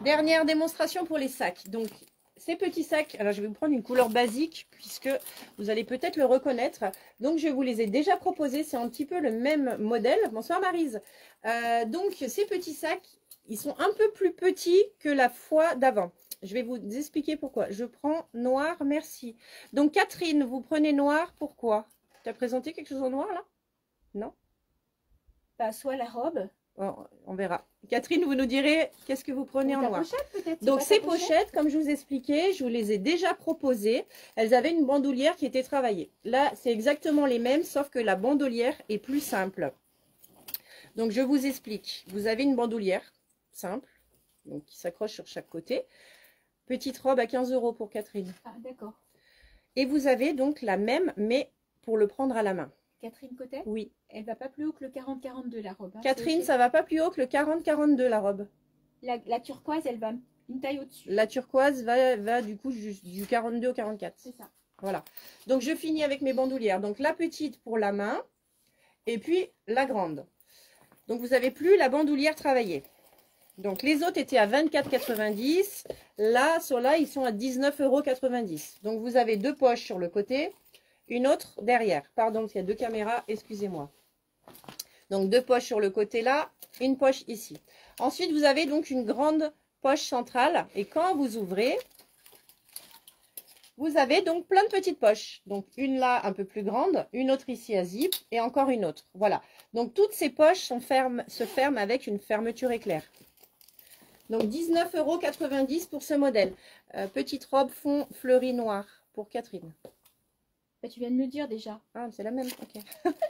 S2: Dernière démonstration pour les sacs. Donc, ces petits sacs, alors je vais vous prendre une couleur basique puisque vous allez peut-être le reconnaître. Donc, je vous les ai déjà proposés. C'est un petit peu le même modèle. Bonsoir Maryse. Donc, ces petits sacs, ils sont un peu plus petits que la fois d'avant. Je vais vous expliquer pourquoi. Je prends noir, merci. Donc, Catherine, vous prenez noir, pourquoi? Tu as présenté quelque chose en noir là? Non?
S1: Bah, soit la robe.
S2: Bon, on verra. Catherine, vous nous direz qu'est-ce que vous prenez en noir.
S1: Pochette,
S2: donc ces pochettes, comme je vous expliquais, je vous les ai déjà proposées. Elles avaient une bandoulière qui était travaillée. Là, c'est exactement les mêmes, sauf que la bandoulière est plus simple. Donc je vous explique. Vous avez une bandoulière simple, donc qui s'accroche sur chaque côté. Petite robe à 15 € pour Catherine.
S1: Ah, d'accord.
S2: Et vous avez donc la même, mais pour le prendre à la main.
S1: Catherine Cotet?
S2: Oui.
S1: Elle va pas plus haut que le 40-42 la robe. Hein,
S2: Catherine, ça va pas plus haut que le 40-42 la robe.
S1: La turquoise, elle va une taille au-dessus.
S2: La turquoise va du coup du 42 au 44.
S1: C'est ça.
S2: Voilà. Donc je finis avec mes bandoulières. Donc la petite pour la main et puis la grande. Donc vous n'avez plus la bandoulière travaillée. Donc les autres étaient à 24,90. Là, ceux-là, ils sont à 19,90 €. Donc vous avez deux poches sur le côté. Une autre derrière. Pardon, il y a deux caméras, excusez-moi. Donc deux poches sur le côté là, une poche ici. Ensuite, vous avez donc une grande poche centrale. Et quand vous ouvrez, vous avez donc plein de petites poches. Donc une là un peu plus grande, une autre ici à zip et encore une autre. Voilà. Donc toutes ces poches se ferment avec une fermeture éclair. Donc 19,90 € pour ce modèle. Petite robe fond fleuri noir pour Catherine.
S1: Bah, tu viens de me le dire déjà.
S2: Ah, c'est la même, ok.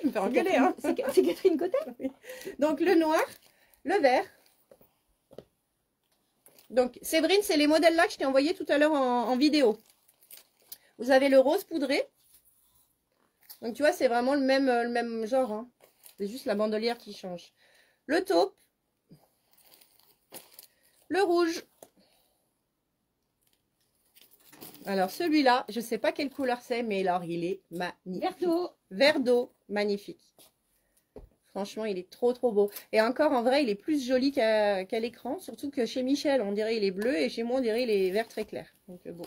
S2: Je me fais engueuler, hein.
S1: C'est Catherine Cotet.
S2: Oui. Donc, le noir, le vert. Donc, Séverine, c'est les modèles-là que je t'ai envoyé tout à l'heure en vidéo. Vous avez le rose poudré. Donc, tu vois, c'est vraiment le même genre. Hein. C'est juste la bandolière qui change. Le taupe. Le rouge. Alors celui-là, je ne sais pas quelle couleur c'est, mais alors il est magnifique.
S1: Vert d'eau.
S2: Vert d'eau, magnifique. Franchement, il est trop beau. Et encore, en vrai, il est plus joli qu'à l'écran. Surtout que chez Michel, on dirait il est bleu. Et chez moi, on dirait il est vert très clair. Donc bon.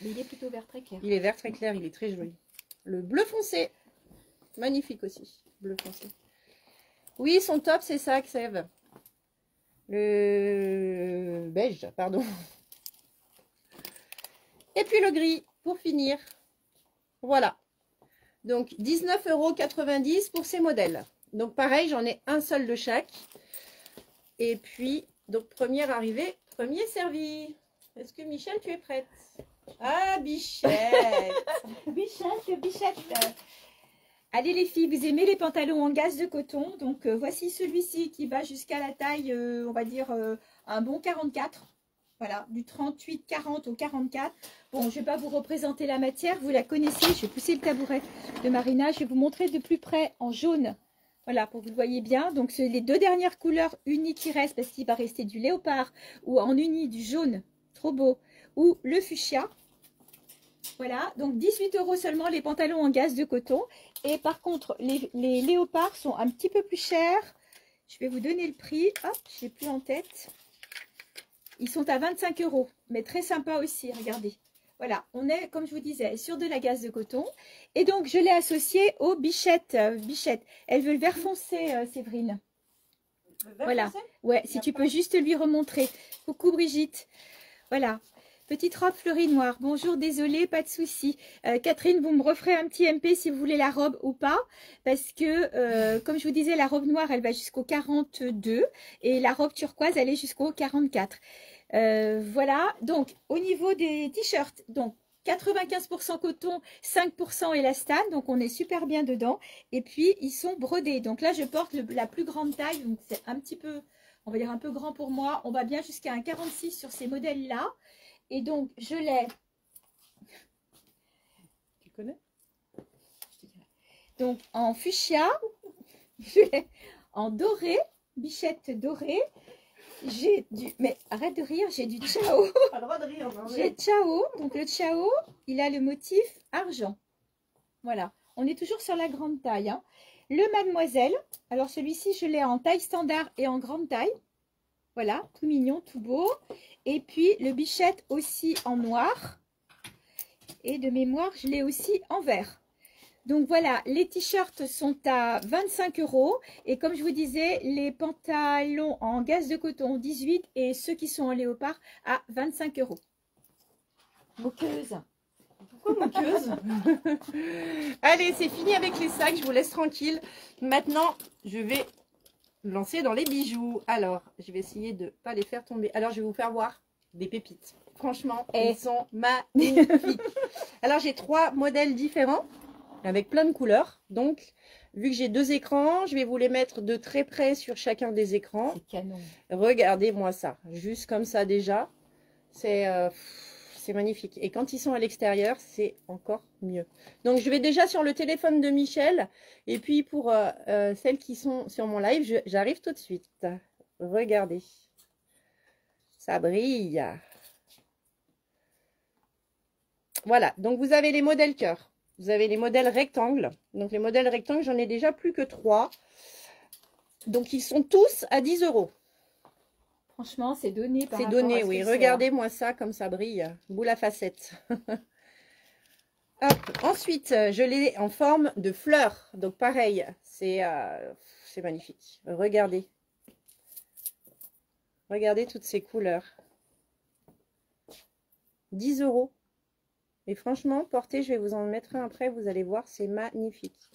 S1: Mais il est plutôt vert très clair.
S2: Il est vert très clair, il est très joli. Le bleu foncé. Magnifique aussi. Bleu foncé. Oui, son top, c'est ça, Xève. Le beige, pardon. Et puis le gris, pour finir. Voilà. Donc, 19,90 € pour ces modèles. Donc, pareil, j'en ai un seul de chaque. Et puis, donc, première arrivée, premier servi. Est-ce que Michel, tu es prête? Ah, Bichette.
S1: Bichette. Allez les filles, vous aimez les pantalons en gaze de coton. Donc, voici celui-ci qui va jusqu'à la taille, on va dire, un bon 44. Voilà, du 38, 40 au 44. Bon, je ne vais pas vous représenter la matière, vous la connaissez. Je vais pousser le tabouret de Marina. Je vais vous montrer de plus près en jaune. Voilà, pour que vous le voyez bien. Donc, c'est les deux dernières couleurs unies qui restent parce qu'il va rester du léopard ou en uni du jaune, trop beau, ou le fuchsia. Voilà, donc 18 € seulement les pantalons en gaze de coton. Et par contre, les léopards sont un petit peu plus chers. Je vais vous donner le prix. Hop, je n'ai plus en tête. Ils sont à 25 €, mais très sympa aussi, regardez. Voilà, on est, comme je vous disais, sur de la gaze de coton. Et donc, je l'ai associée aux bichettes. Bichettes. Elle veut le vert foncé, Séverine. Voilà. Ouais, si tu peux juste lui remontrer. Coucou Brigitte. Voilà. Petite robe fleurie noire. Bonjour, désolée, pas de souci. Catherine, vous me referez un petit MP si vous voulez la robe ou pas. Parce que, comme je vous disais, la robe noire, elle va jusqu'au 42. Et la robe turquoise, elle est jusqu'au 44. Voilà. Donc, au niveau des t-shirts, donc 95% coton, 5% élastane. Donc, on est super bien dedans. Et puis, ils sont brodés. Donc là, je porte la plus grande taille. Donc, c'est un petit peu, on va dire un peu grand pour moi. On va bien jusqu'à un 46 sur ces modèles-là. Et donc, je l'ai.
S2: Tu connais?
S1: Donc, en fuchsia, je l'ai en doré, bichette dorée. J'ai du. Mais arrête de rire, j'ai du Chao.
S2: Pas le droit de rire, non,
S1: J'ai Chao. Donc, le Chao, il a le motif argent. Voilà. On est toujours sur la grande taille. Hein. Le Mademoiselle. Alors, celui-ci, je l'ai en taille standard et en grande taille. Voilà, tout mignon, tout beau. Et puis, le bichette aussi en noir. Et de mémoire, je l'ai aussi en vert. Donc, voilà, les t-shirts sont à 25 €. Et comme je vous disais, les pantalons en gaze de coton, 18. Et ceux qui sont en léopard, à 25 €. Moqueuse.
S2: Pourquoi moqueuse? Allez, c'est fini avec les sacs. Je vous laisse tranquille. Maintenant, je vais lancer dans les bijoux. Alors, je vais essayer de ne pas les faire tomber. Alors, je vais vous faire voir des pépites. Franchement, ils sont magnifiques. Alors, j'ai 3 modèles différents avec plein de couleurs. Donc, vu que j'ai 2 écrans, je vais vous les mettre de très près sur chacun des écrans.
S1: C'est canon.
S2: Regardez-moi ça. Juste comme ça déjà. C'est magnifique. Et quand ils sont à l'extérieur, c'est encore mieux. Donc, je vais déjà sur le téléphone de Michel. Et puis, pour celles qui sont sur mon live, j'arrive tout de suite. Regardez. Ça brille. Voilà. Donc, vous avez les modèles cœur. Vous avez les modèles rectangles. Donc, les modèles rectangles, j'en ai déjà plus que 3. Donc, ils sont tous à 10 €.
S1: Franchement, c'est donné par
S2: C'est
S1: rapport
S2: donné,
S1: à ce
S2: oui.
S1: que c'est,
S2: Regardez-moi ça, comme ça brille. Boule à facettes. Hop. Ensuite, je l'ai en forme de fleur. Donc, pareil, c'est magnifique. Regardez. Regardez toutes ces couleurs. 10 €. Et franchement, portez, je vais vous en mettre un après. Vous allez voir, c'est magnifique.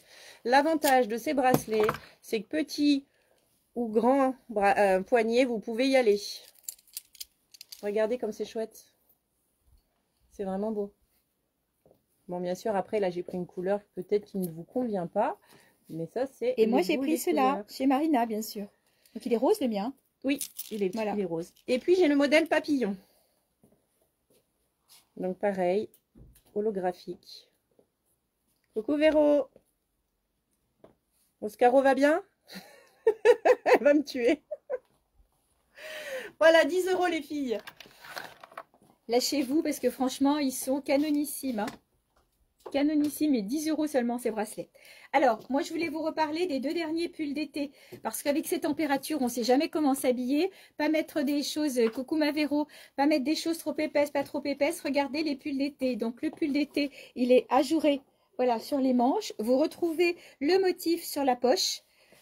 S2: L'avantage de ces bracelets, c'est que petit ou grand poignet, vous pouvez y aller. Regardez comme c'est chouette. C'est vraiment beau. Bon, bien sûr, après, là, j'ai pris une couleur peut-être qui ne vous convient pas. Mais ça, c'est...
S1: Et moi, j'ai pris cela chez Marina, bien sûr. Donc, il est rose, le mien.
S2: Oui, il est,
S1: voilà.
S2: Il est rose. Et puis, j'ai le modèle papillon. Donc, pareil, holographique. Coucou Véro. Oscaro va bien? Elle va me tuer. Voilà, 10 € les filles.
S1: Lâchez-vous parce que franchement, ils sont canonissimes. Hein. Canonissimes et 10 € seulement ces bracelets. Alors, moi, je voulais vous reparler des 2 derniers pulls d'été. Parce qu'avec ces températures, on ne sait jamais comment s'habiller. Pas mettre des choses, coucou ma Véro, pas mettre des choses trop épaisses, pas trop épaisses. Regardez les pulls d'été. Donc, le pull d'été, il est ajouré. Voilà, sur les manches. Vous retrouvez le motif sur la poche.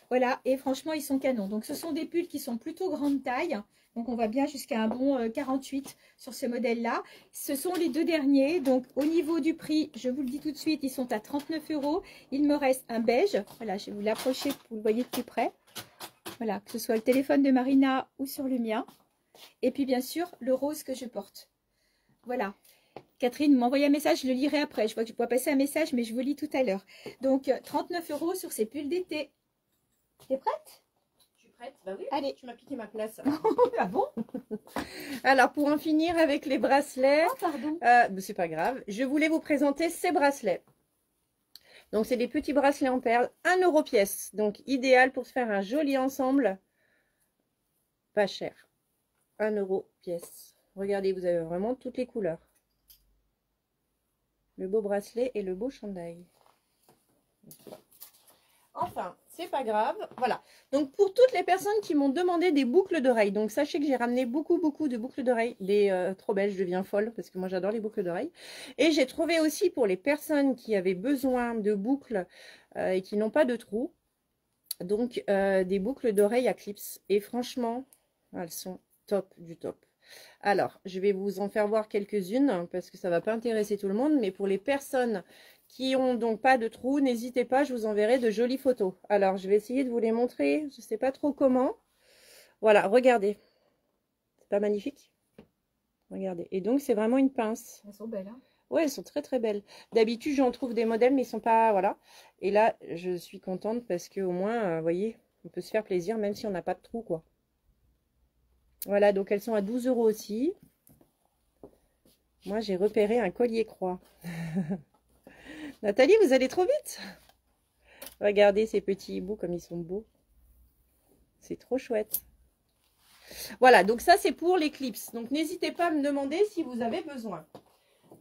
S1: Voilà, et franchement, ils sont canons. Donc, ce sont des pulls qui sont plutôt grande taille. Donc, on va bien jusqu'à un bon 48 sur ce modèle-là. Ce sont les 2 derniers. Donc, au niveau du prix, je vous le dis tout de suite, ils sont à 39 €. Il me reste un beige. Voilà, je vais vous l'approcher pour que vous le voyez de plus près. Voilà, que ce soit le téléphone de Marina ou sur le mien. Et puis, bien sûr, le rose que je porte. Voilà. Catherine m'envoie un message, je le lirai après. Je vois que je dois passer un message, mais je vous lis tout à l'heure. Donc, 39 € sur ces pulls d'été. T'es prête?
S2: prête? Bah oui,
S1: allez.
S2: tu m'as piqué ma place.
S1: Ah bon?
S2: Alors, pour en finir avec les bracelets,
S1: Oh, pardon.
S2: c'est pas grave, je voulais vous présenter ces bracelets. Donc, c'est des petits bracelets en perles, 1 € pièce. Donc, idéal pour se faire un joli ensemble. Pas cher. 1 € pièce. Regardez, vous avez vraiment toutes les couleurs. Le beau bracelet et le beau chandail. Enfin, c'est pas grave. Voilà. Donc, pour toutes les personnes qui m'ont demandé des boucles d'oreilles. Donc, sachez que j'ai ramené beaucoup de boucles d'oreilles. Des trop belles, je deviens folle parce que moi, j'adore les boucles d'oreilles. Et j'ai trouvé aussi pour les personnes qui avaient besoin de boucles et qui n'ont pas de trous. Donc, des boucles d'oreilles à clips. Et franchement, elles sont top du top. Alors, je vais vous en faire voir quelques-unes parce que ça ne va pas intéresser tout le monde. Mais pour les personnes qui ont donc pas de trous, n'hésitez pas, je vous enverrai de jolies photos. Alors, je vais essayer de vous les montrer. Je ne sais pas trop comment. Voilà, regardez. C'est pas magnifique? Regardez. Et donc, c'est vraiment une pince.
S1: Elles sont belles, hein?
S2: Ouais, elles sont très très belles. D'habitude, j'en trouve des modèles, mais ils sont pas... Voilà. Et là, je suis contente parce qu'au moins, vous voyez, on peut se faire plaisir même si on n'a pas de trous, quoi. Voilà, donc elles sont à 12 € aussi. Moi, j'ai repéré un collier croix. Nathalie, vous allez trop vite. Regardez ces petits hiboux comme ils sont beaux. C'est trop chouette. Voilà, donc ça, c'est pour les clips. Donc, n'hésitez pas à me demander si vous avez besoin.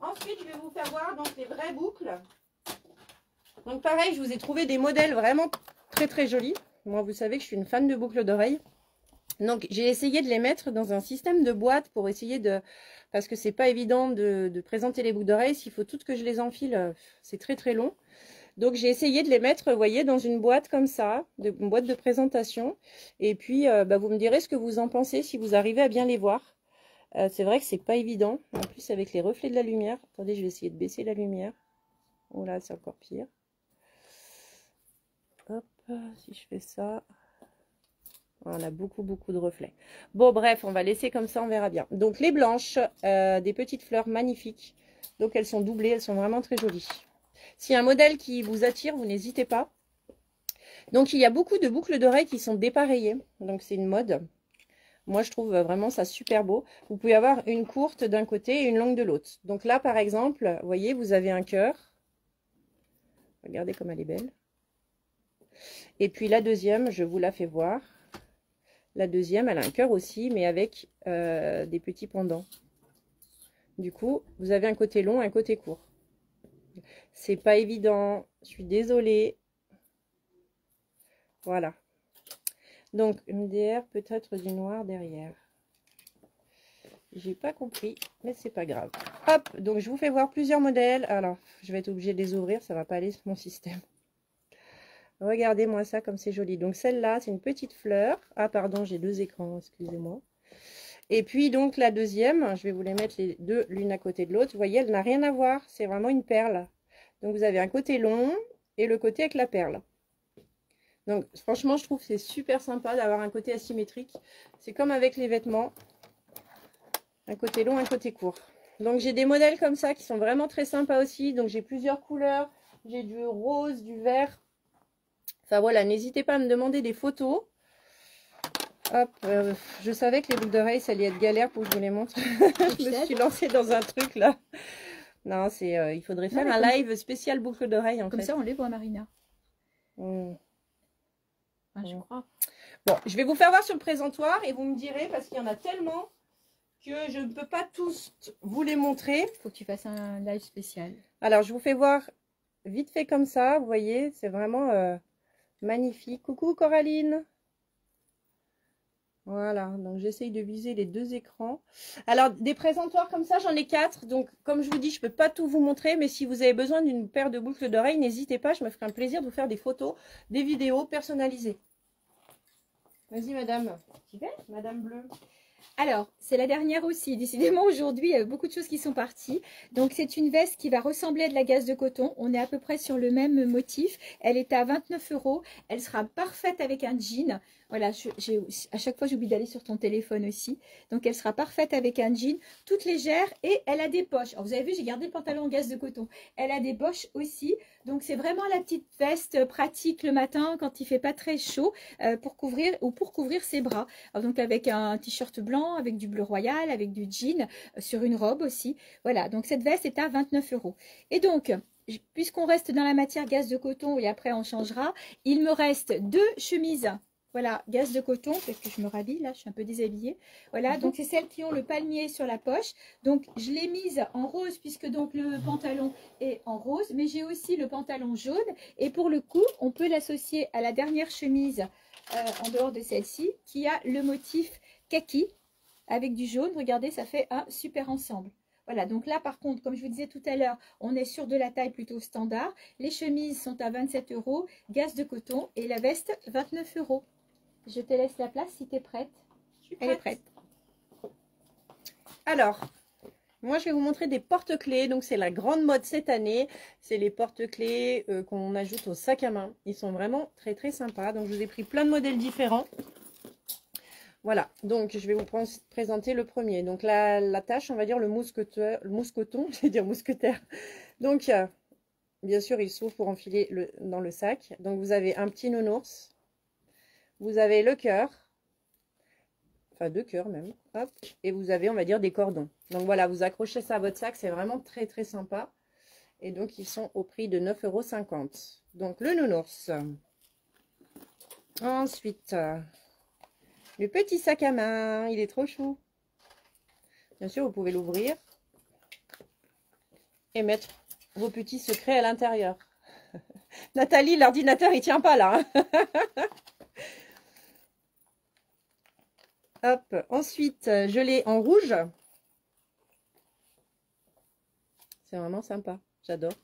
S2: Ensuite, je vais vous faire voir donc les vraies boucles. Donc, pareil, je vous ai trouvé des modèles vraiment très, très jolis. Moi, vous savez que je suis une fan de boucles d'oreilles. Donc, j'ai essayé de les mettre dans un système de boîte pour essayer de... Parce que c'est pas évident de présenter les boucles d'oreilles. S'il faut toutes que je les enfile, c'est très très long. Donc, j'ai essayé de les mettre, vous voyez, dans une boîte comme ça, une boîte de présentation. Et puis, vous me direz ce que vous en pensez, si vous arrivez à bien les voir. C'est vrai que c'est pas évident. En plus, avec les reflets de la lumière. Attendez, je vais essayer de baisser la lumière. Oh là, c'est encore pire. Hop, si je fais ça... On a beaucoup de reflets. Bon, bref, on va laisser comme ça, on verra bien. Donc, les blanches, des petites fleurs magnifiques. Donc, elles sont doublées, elles sont vraiment très jolies. S'il y a un modèle qui vous attire, vous n'hésitez pas. Donc, il y a beaucoup de boucles d'oreilles qui sont dépareillées. Donc, c'est une mode. Moi, je trouve vraiment ça super beau. Vous pouvez avoir une courte d'un côté et une longue de l'autre. Donc là, par exemple, vous voyez, vous avez un cœur. Regardez comme elle est belle. Et puis, la deuxième, je vous la fais voir. La deuxième, elle a un cœur aussi, mais avec des petits pendants. Du coup, vous avez un côté long, un côté court. C'est pas évident. Je suis désolée. Voilà. Donc, MDR, peut-être du noir derrière. J'ai pas compris, mais c'est pas grave. Hop, donc je vous fais voir plusieurs modèles. Alors, je vais être obligée de les ouvrir, ça va pas aller sur mon système. Regardez-moi ça, comme c'est joli. Donc, celle-là, c'est une petite fleur. Ah, pardon, j'ai deux écrans, excusez-moi. Et puis, donc, la deuxième, je vais vous les mettre les deux l'une à côté de l'autre. Vous voyez, elle n'a rien à voir. C'est vraiment une perle. Donc, vous avez un côté long et le côté avec la perle. Donc, franchement, je trouve que c'est super sympa d'avoir un côté asymétrique. C'est comme avec les vêtements. Un côté long, un côté court. Donc, j'ai des modèles comme ça qui sont vraiment très sympas aussi. Donc, j'ai plusieurs couleurs. J'ai du rose, du vert. Enfin voilà, n'hésitez pas à me demander des photos. Hop, je savais que les boucles d'oreilles, ça allait être galère pour que je vous les montre. Je me suis lancée dans un truc là. Non, c'est, il faudrait faire un live spécial boucles d'oreilles en fait.
S1: Comme ça, on les voit, Marina. Je crois.
S2: Bon, je vais vous faire voir sur le présentoir et vous me direz, parce qu'il y en a tellement que je ne peux pas tous vous les montrer.
S1: Il faut que tu fasses un live spécial.
S2: Alors, je vous fais voir vite fait comme ça. Vous voyez, c'est vraiment... magnifique. Coucou Coraline. Voilà, donc j'essaye de viser les deux écrans. Alors, des présentoirs comme ça, j'en ai 4. Donc, comme je vous dis, je ne peux pas tout vous montrer. Mais si vous avez besoin d'une paire de boucles d'oreilles, n'hésitez pas. Je me ferai un plaisir de vous faire des photos, des vidéos personnalisées. Vas-y, madame. Tu veux, madame bleue?
S1: Alors, c'est la dernière aussi. Décidément, aujourd'hui, il y a beaucoup de choses qui sont parties. Donc, c'est une veste qui va ressembler à de la gaze de coton. On est à peu près sur le même motif. Elle est à 29 €. Elle sera parfaite avec un jean. Voilà, à chaque fois, j'oublie d'aller sur ton téléphone aussi. Donc, elle sera parfaite avec un jean, toute légère et elle a des poches. Alors, vous avez vu, j'ai gardé le pantalon en gaze de coton. Elle a des poches aussi. Donc, c'est vraiment la petite veste pratique le matin quand il fait pas très chaud pour couvrir ses bras. Alors, donc, avec un t-shirt blanc, avec du bleu royal, avec du jean, sur une robe aussi. Voilà, donc cette veste est à 29 €. Et donc, puisqu'on reste dans la matière gaze de coton et après on changera, il me reste 2 chemises. Voilà, gaze de coton, peut-être que je me rhabille, là, je suis un peu déshabillée. Voilà, donc c'est celles qui ont le palmier sur la poche. Donc, je l'ai mise en rose, puisque donc le pantalon est en rose, mais j'ai aussi le pantalon jaune. Et pour le coup, on peut l'associer à la dernière chemise, en dehors de celle-ci, qui a le motif kaki, avec du jaune. Regardez, ça fait un super ensemble. Voilà, donc là, par contre, comme je vous disais tout à l'heure, on est sur de la taille plutôt standard. Les chemises sont à 27 €, gaze de coton, et la veste, 29 €. Je te laisse la place si tu es prête. Elle est prête.
S2: Alors, moi, je vais vous montrer des porte-clés. Donc, c'est la grande mode cette année. C'est les porte-clés qu'on ajoute au sac à main. Ils sont vraiment très, très sympas. Donc, je vous ai pris plein de modèles différents. Voilà, donc je vais vous présenter le premier. Donc la tâche, on va dire le mousqueton, je vais dire mousquetaire. Donc bien sûr, il s'ouvre pour enfiler dans le sac. Donc vous avez un petit nounours, vous avez le cœur, enfin 2 cœurs même, hop, et vous avez, on va dire, des cordons. Donc voilà, vous accrochez ça à votre sac, c'est vraiment très très sympa. Et donc ils sont au prix de 9,50 €. Donc le nounours. Ensuite, le petit sac à main, il est trop chou. Bien sûr, vous pouvez l'ouvrir et mettre vos petits secrets à l'intérieur. Nathalie, l'ordinateur, il tient pas là. Hop, ensuite, je l'ai en rouge. C'est vraiment sympa, j'adore.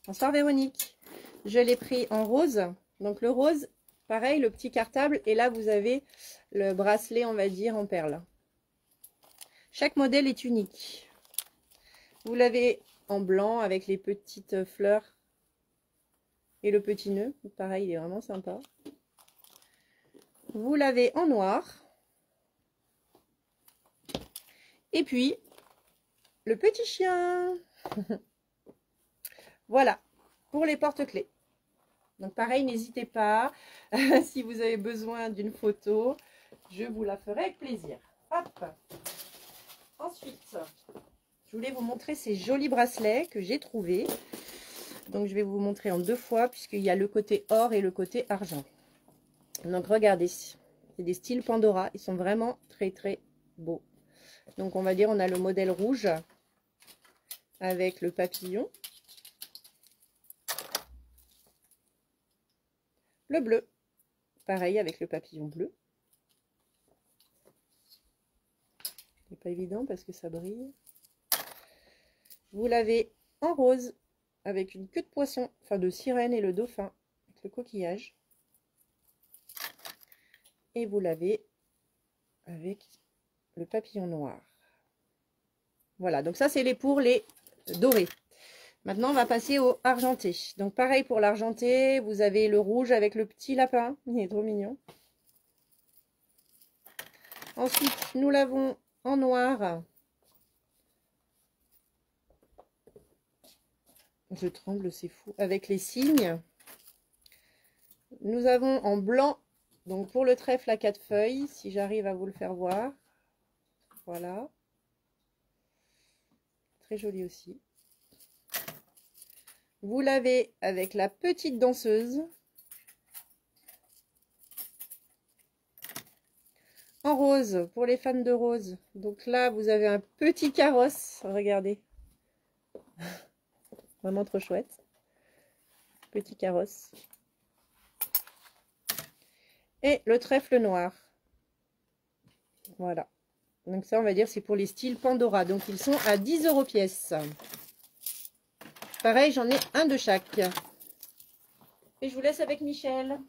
S2: Bonsoir Véronique. Je l'ai pris en rose. Donc le rose, pareil, le petit cartable. Et là, vous avez le bracelet, on va dire, en perles. Chaque modèle est unique. Vous l'avez en blanc avec les petites fleurs et le petit nœud. Pareil, il est vraiment sympa. Vous l'avez en noir. Et puis, le petit chien. Voilà, pour les porte-clés. Donc pareil, n'hésitez pas. Si vous avez besoin d'une photo, je vous la ferai avec plaisir. Hop. Ensuite, je voulais vous montrer ces jolis bracelets que j'ai trouvés. Donc je vais vous montrer en 2 fois puisqu'il y a le côté or et le côté argent. Donc regardez, c'est des styles Pandora. Ils sont vraiment très très beaux. Donc on va dire on a le modèle rouge avec le papillon. Le bleu, pareil avec le papillon bleu. C'est pas évident parce que ça brille. Vous l'avez en rose avec une queue de poisson, enfin de sirène et le dauphin avec le coquillage. Et vous l'avez avec le papillon noir. Voilà, donc ça c'est pour les dorés. Maintenant on va passer au argenté. Donc pareil pour l'argenté, vous avez le rouge avec le petit lapin, il est trop mignon. Ensuite nous l'avons en noir. Je tremble, c'est fou. Avec les cygnes. Nous avons en blanc, donc pour le trèfle à 4 feuilles, si j'arrive à vous le faire voir. Voilà. Très joli aussi. Vous l'avez avec la petite danseuse. En rose, pour les fans de rose. Donc là, vous avez un petit carrosse. Regardez. Vraiment trop chouette. Petit carrosse. Et le trèfle noir. Voilà. Donc ça, on va dire, c'est pour les styles Pandora. Donc ils sont à 10 € pièce. Pareil, j'en ai un de chaque. Et je vous laisse avec Michel.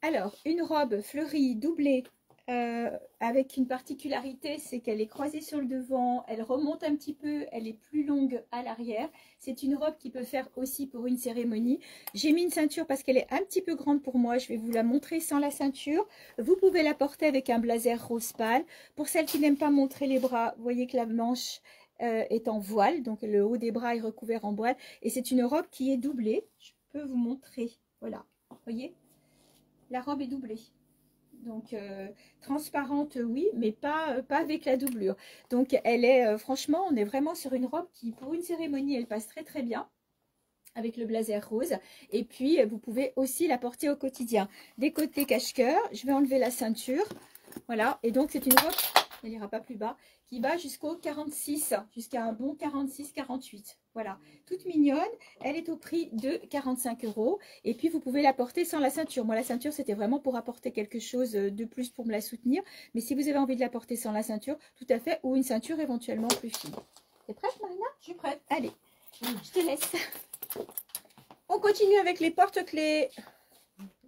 S1: Alors, une robe fleurie doublée avec une particularité, c'est qu'elle est croisée sur le devant, elle remonte un petit peu, elle est plus longue à l'arrière. C'est une robe qui peut faire aussi pour une cérémonie. J'ai mis une ceinture parce qu'elle est un petit peu grande pour moi. Je vais vous la montrer sans la ceinture. Vous pouvez la porter avec un blazer rose pâle. Pour celles qui n'aiment pas montrer les bras, vous voyez que la manche est en voile, donc le haut des bras est recouvert en voile. Et c'est une robe qui est doublée. Je peux vous montrer. Voilà, vous voyez, la robe est doublée. Donc transparente, oui, mais pas avec la doublure. Donc elle est, franchement, on est vraiment sur une robe qui, pour une cérémonie, elle passe très très bien avec le blazer rose. Et puis, vous pouvez aussi la porter au quotidien. Des côtés cache-cœur, je vais enlever la ceinture. Voilà, et donc c'est une robe, elle n'ira pas plus bas, qui va jusqu'au 46, jusqu'à un bon 46-48. Voilà, toute mignonne, elle est au prix de 45 €. Et puis vous pouvez la porter sans la ceinture. Moi la ceinture c'était vraiment pour apporter quelque chose de plus pour me la soutenir. Mais si vous avez envie de la porter sans la ceinture, tout à fait, ou une ceinture éventuellement plus fine. T'es prête Marina?
S2: Je suis prête.
S1: Allez, je te laisse.
S2: On continue avec les porte-clés.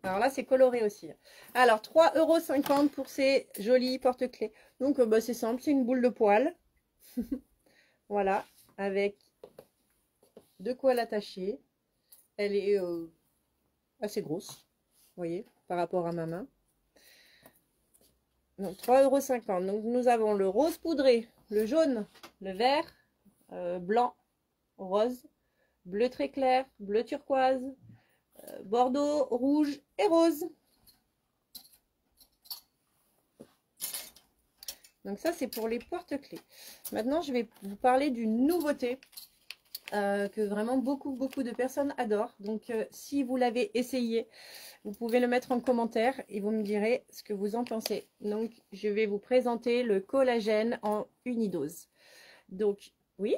S2: Alors là, c'est coloré aussi. Alors, 3,50 € pour ces jolis porte-clés. Donc, bah, c'est simple, c'est une boule de poil. Voilà, avec de quoi l'attacher. Elle est assez grosse, vous voyez, par rapport à ma main. Donc, 3,50 €. Donc, nous avons le rose poudré, le jaune, le vert, blanc, rose, bleu très clair, bleu turquoise, bordeaux, rouge et rose. Donc ça, c'est pour les porte-clés. Maintenant, je vais vous parler d'une nouveauté que vraiment beaucoup de personnes adorent. Donc, si vous l'avez essayé, vous pouvez le mettre en commentaire et vous me direz ce que vous en pensez. Donc, je vais vous présenter le collagène en unidose. Donc, oui.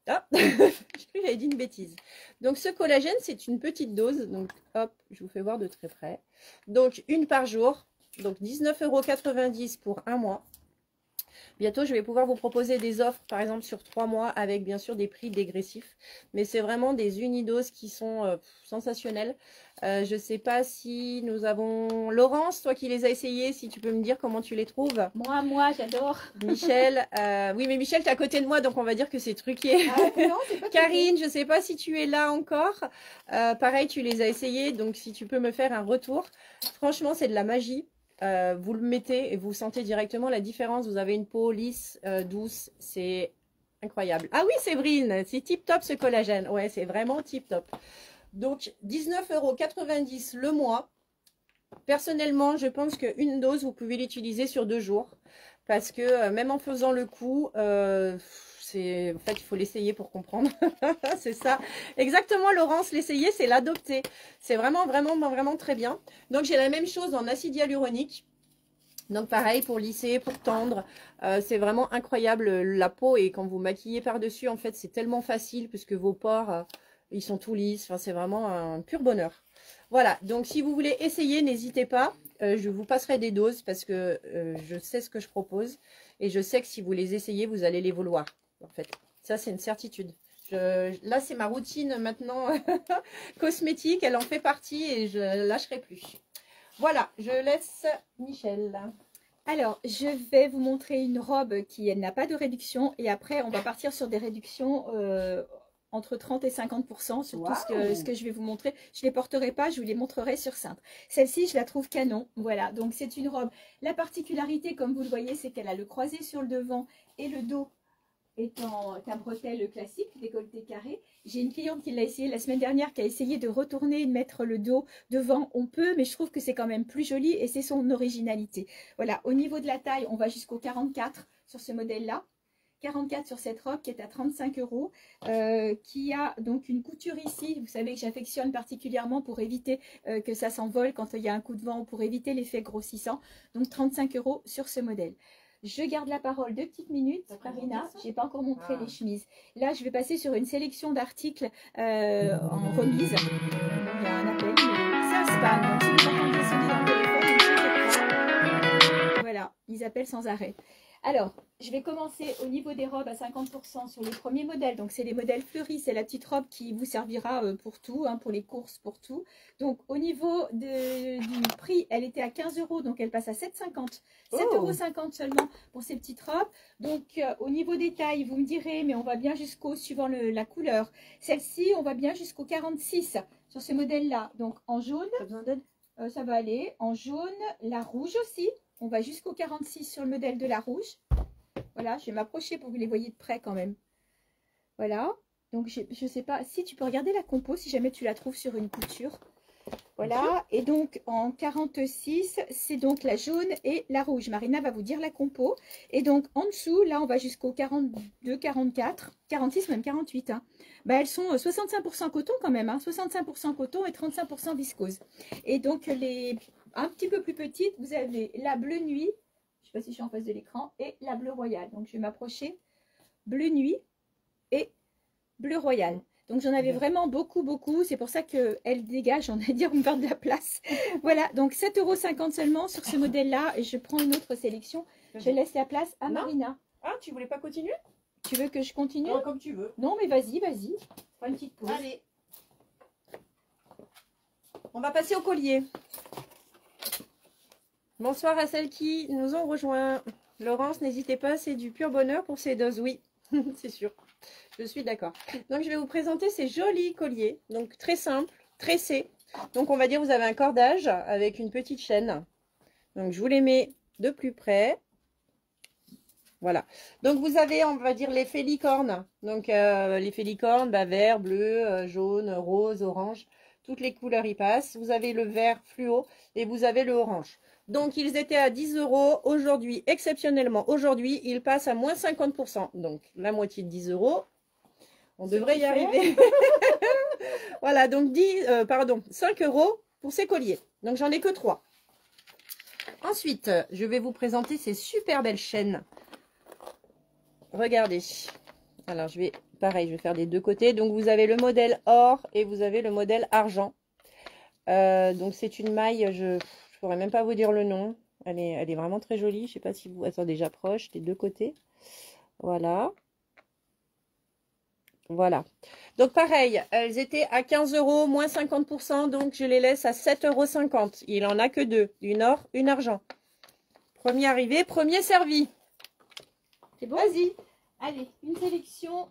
S2: Ah, je crois que j'avais dit une bêtise. Donc, ce collagène, c'est une petite dose. Donc, hop, je vous fais voir de très près. Donc, une par jour. Donc, 19,90 € pour un mois. Bientôt, je vais pouvoir vous proposer des offres, par exemple, sur 3 mois, avec bien sûr des prix dégressifs. Mais c'est vraiment des unidoses qui sont sensationnelles. Je ne sais pas si nous avons... Laurence, toi qui les as essayées, si tu peux me dire comment tu les trouves.
S1: Moi, j'adore.
S2: Michel, oui, mais Michel, tu es à côté de moi, donc on va dire que c'est truqué.
S1: Ah, non, c'est pas
S2: Karine, je ne sais pas si tu es là encore. Pareil, tu les as essayées, donc si tu peux me faire un retour. Franchement, c'est de la magie. Vous le mettez et vous sentez directement la différence. Vous avez une peau lisse, douce, c'est incroyable. Ah oui, Séverine, c'est tip top ce collagène. Ouais, c'est vraiment tip top. Donc 19,90 € le mois. Personnellement, je pense qu'une dose, vous pouvez l'utiliser sur 2 jours. Parce que même en faisant le coup, en fait, il faut l'essayer pour comprendre. C'est ça. Exactement, Laurence, l'essayer, c'est l'adopter. C'est vraiment très bien. Donc, j'ai la même chose en acide hyaluronique. Donc, pareil, pour lisser, pour tendre. C'est vraiment incroyable, la peau. Et quand vous maquillez par-dessus, en fait, c'est tellement facile puisque vos pores, ils sont tout lisses. Enfin, c'est vraiment un pur bonheur. Voilà. Donc, si vous voulez essayer, n'hésitez pas. Je vous passerai des doses parce que je sais ce que je propose. Et je sais que si vous les essayez, vous allez les vouloir. En fait, ça c'est une certitude. Là c'est ma routine maintenant cosmétique, elle en fait partie et je ne lâcherai plus. Voilà, je laisse Michel.
S1: Alors, je vais vous montrer une robe qui n'a pas de réduction et après on va partir sur des réductions entre 30 et 50% sur tout ce que je vais vous montrer. Je ne les porterai pas, je vous les montrerai sur cintre. Celle-ci, je la trouve canon. Voilà, donc c'est une robe. La particularité, comme vous le voyez, c'est qu'elle a le croisé sur le devant et le dos étant un bretelle classique, décolleté carré. J'ai une cliente qui l'a essayé la semaine dernière, qui a essayé de retourner et de mettre le dos devant. On peut, mais je trouve que c'est quand même plus joli et c'est son originalité. Voilà, au niveau de la taille, on va jusqu'au 44 sur ce modèle-là. 44 sur cette robe qui est à 35 €, qui a donc une couture ici. Vous savez que j'affectionne particulièrement pour éviter que ça s'envole quand il y a un coup de vent ou pour éviter l'effet grossissant. Donc 35 € sur ce modèle. Je garde la parole 2 petites minutes, Karina. Je n'ai pas encore montré les chemises. Là, je vais passer sur une sélection d'articles en remise. Donc, il y a un appel, mais c'est un spam. Donc, si vous entendez sonner dans le téléphone, voilà, ils appellent sans arrêt. Alors, je vais commencer au niveau des robes à 50% sur les premiers modèles. Donc, c'est les modèles fleuris. C'est la petite robe qui vous servira pour tout, hein, pour les courses, pour tout. Donc, au niveau du prix, elle était à 15 €. Donc, elle passe à 7,50 €. 7,50 € seulement pour ces petites robes. Donc, au niveau des tailles, vous me direz, mais on va bien jusqu'au, suivant la couleur. Celle-ci, on va bien jusqu'au 46 sur ce modèle-là. Donc, en jaune,
S2: T'as besoin d'aide?
S1: ça va aller. En jaune, la rouge aussi. On va jusqu'au 46 sur le modèle de la rouge. Voilà, je vais m'approcher pour que vous les voyez de près quand même. Voilà. Donc, je ne sais pas si tu peux regarder la compo, si jamais tu la trouves sur une couture. Voilà. Et donc, en 46, c'est donc la jaune et la rouge. Marina va vous dire la compo. Et donc, en dessous, là, on va jusqu'au 42, 44, 46, même 48. Hein. Bah, elles sont 65% coton quand même. Hein, 65% coton et 35% viscose. Et donc, les un petit peu plus petites, vous avez la bleu nuit. Je ne sais pas si je suis en face de l'écran. Et la bleu royal. Donc, je vais m'approcher. Bleu nuit et bleu royal. Donc, j'en avais vraiment beaucoup, beaucoup. C'est pour ça qu'elle dégage, on va dire, me faire de la place. Voilà, donc 7,50 € seulement sur ce modèle-là. Et je prends une autre sélection. Je laisse la place à Marina.
S2: Ah, tu voulais pas continuer?
S1: Tu veux que je continue?
S2: Non, comme tu veux.
S1: Non, mais vas-y, vas-y. Prends une petite pause.
S2: Allez. On va passer au collier. Bonsoir à celles qui nous ont rejoints. Laurence, n'hésitez pas, c'est du pur bonheur pour ces doses. Oui, c'est sûr. Je suis d'accord. Donc, je vais vous présenter ces jolis colliers. Donc, très simple, tressés. Donc, on va dire, vous avez un cordage avec une petite chaîne. Donc, je vous les mets de plus près. Voilà. Donc, vous avez, on va dire, l'effet licorne. Donc, l'effet licorne, bah, vert, bleu, jaune, rose, orange. Toutes les couleurs y passent. Vous avez le vert fluo et vous avez le orange. Donc, ils étaient à 10 € aujourd'hui. Exceptionnellement, aujourd'hui, ils passent à moins 50%. Donc, la moitié de 10 €. On devrait y arriver. Voilà, donc 5 € pour ces colliers. Donc, j'en ai que 3. Ensuite, je vais vous présenter ces super belles chaînes. Regardez. Alors, pareil, je vais faire des deux côtés. Donc, vous avez le modèle or et vous avez le modèle argent. Donc, c'est une maille, je pourrais même pas vous dire le nom. Elle est vraiment très jolie. Je sais pas si vous... Attendez, j'approche des deux côtés. Voilà. Voilà. Donc, pareil, elles étaient à 15 €, moins 50%. Donc, je les laisse à 7,50 €. Il en a que deux. Une or, une argent. Premier arrivé, premier servi.
S1: C'est bon? Vas-y. Allez, une sélection.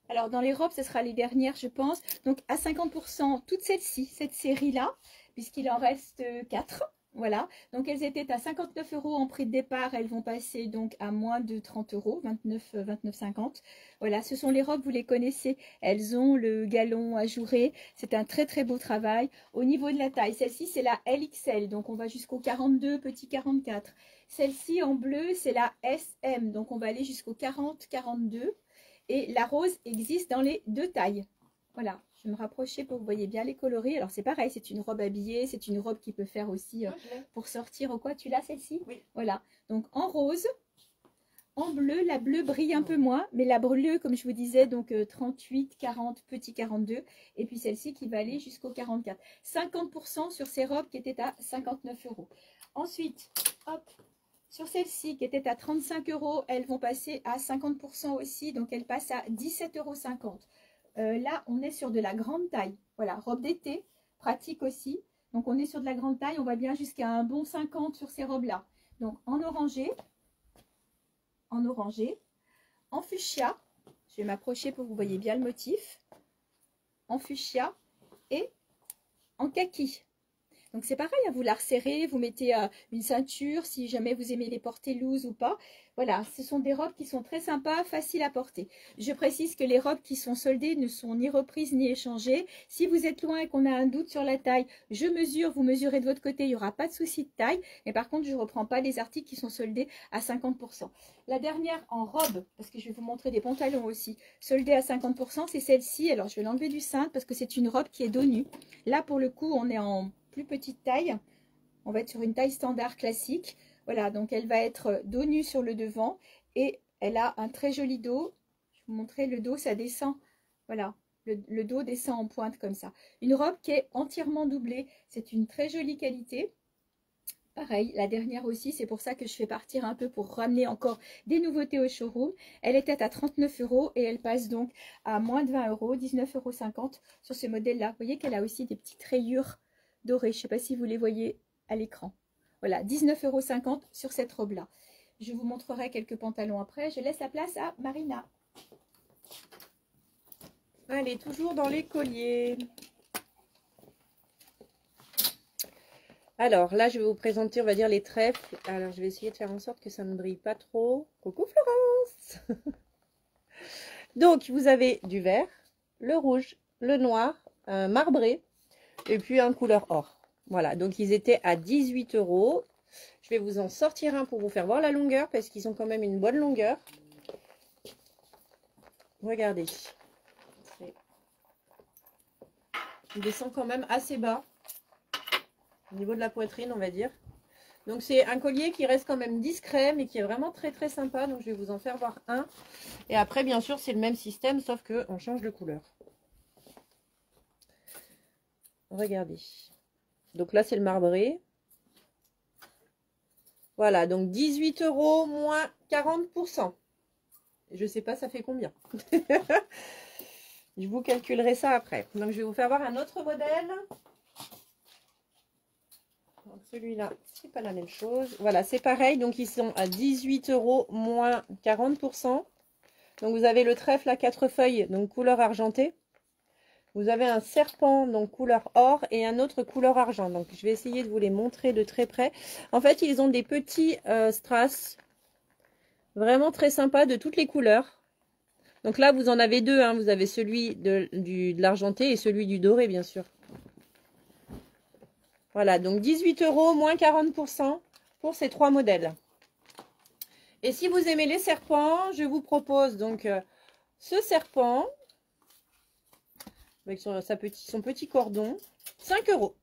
S1: Alors, dans les robes, ce sera les dernières, je pense. Donc, à 50%, toutes celles-ci, cette série-là, puisqu'il en reste 4. Voilà. Donc, elles étaient à 59 € en prix de départ. Elles vont passer donc à moins de 30 €, 29,50 €. Voilà, ce sont les robes, vous les connaissez. Elles ont le galon ajouré. C'est un très, très beau travail. Au niveau de la taille, celle-ci, c'est la LXL. Donc, on va jusqu'au 42, petit 44. Celle-ci, en bleu, c'est la SM. Donc, on va aller jusqu'au 40, 42. Et la rose existe dans les deux tailles. Voilà, je vais me rapprocher pour que vous voyez bien les coloris. Alors, c'est pareil, c'est une robe habillée. C'est une robe qui peut faire aussi pour sortir ou quoi. Tu l'as, celle-ci?
S2: Oui.
S1: Voilà, donc en rose. En bleu, la bleue brille un peu moins. Mais la bleue, comme je vous disais, donc 38, 40, petit 42. Et puis celle-ci qui va aller jusqu'au 44. 50% sur ces robes qui étaient à 59 €. Ensuite, hop. Sur celle-ci qui était à 35 €, elles vont passer à 50% aussi. Donc, elles passent à 17,50 €. Là, on est sur de la grande taille. Voilà, robe d'été, pratique aussi. Donc, on est sur de la grande taille. On va bien jusqu'à un bon 50 sur ces robes-là. Donc, en orangé, en fuchsia. Je vais m'approcher pour que vous voyez bien le motif. En fuchsia et en kaki. Donc c'est pareil, vous la resserrez, vous mettez une ceinture si jamais vous aimez les porter loose ou pas. Voilà, ce sont des robes qui sont très sympas, faciles à porter. Je précise que les robes qui sont soldées ne sont ni reprises ni échangées. Si vous êtes loin et qu'on a un doute sur la taille, je mesure, vous mesurez de votre côté, il n'y aura pas de souci de taille. Mais par contre, je ne reprends pas les articles qui sont soldés à 50%. La dernière en robe, parce que je vais vous montrer des pantalons aussi, soldés à 50%, c'est celle-ci. Alors je vais l'enlever du cintre parce que c'est une robe qui est dos nu. Là pour le coup, on est en plus petite taille, on va être sur une taille standard classique. Voilà, donc elle va être dos nu sur le devant et elle a un très joli dos. Je vais vous montrer le dos, ça descend. Voilà, le dos descend en pointe comme ça. Une robe qui est entièrement doublée, c'est une très jolie qualité. Pareil, la dernière aussi, c'est pour ça que je fais partir un peu pour ramener encore des nouveautés au showroom. Elle était à 39 € et elle passe donc à moins de 20 €, 19,50 € sur ce modèle-là. Vous voyez qu'elle a aussi des petites rayures dorées. Je ne sais pas si vous les voyez à l'écran. Voilà, 19,50 € sur cette robe-là. Je vous montrerai quelques pantalons après. Je laisse la place à Marina.
S2: Allez, toujours dans les colliers. Alors là, je vais vous présenter, on va dire, les trèfles. Alors, je vais essayer de faire en sorte que ça ne brille pas trop. Coucou Florence. Donc, vous avez du vert, le rouge, le noir, un marbré et puis un couleur or. Voilà, donc ils étaient à 18 €. Je vais vous en sortir un pour vous faire voir la longueur parce qu'ils ont quand même une bonne longueur. Regardez. Il descend quand même assez bas. Au niveau de la poitrine, on va dire. Donc c'est un collier qui reste quand même discret, mais qui est vraiment très très sympa. Donc je vais vous en faire voir un. Et après, bien sûr, c'est le même système, sauf qu'on change de couleur. Regardez. Donc là, c'est le marbré. Voilà, donc 18 € moins 40%. Je ne sais pas, ça fait combien. Je vous calculerai ça après. Donc je vais vous faire voir un autre modèle. Celui-là, c'est pas la même chose. Voilà, c'est pareil. Donc, ils sont à 18 € moins 40%. Donc, vous avez le trèfle à 4 feuilles, donc couleur argentée. Vous avez un serpent, donc couleur or, et un autre couleur argent. Donc, je vais essayer de vous les montrer de très près. En fait, ils ont des petits strass. Vraiment très sympa, de toutes les couleurs. Donc là, vous en avez deux. Hein. Vous avez celui de l'argenté et celui du doré, bien sûr. Voilà, donc 18 € moins 40% pour ces trois modèles. Et si vous aimez les serpents, je vous propose donc ce serpent avec son petit cordon, 5 €.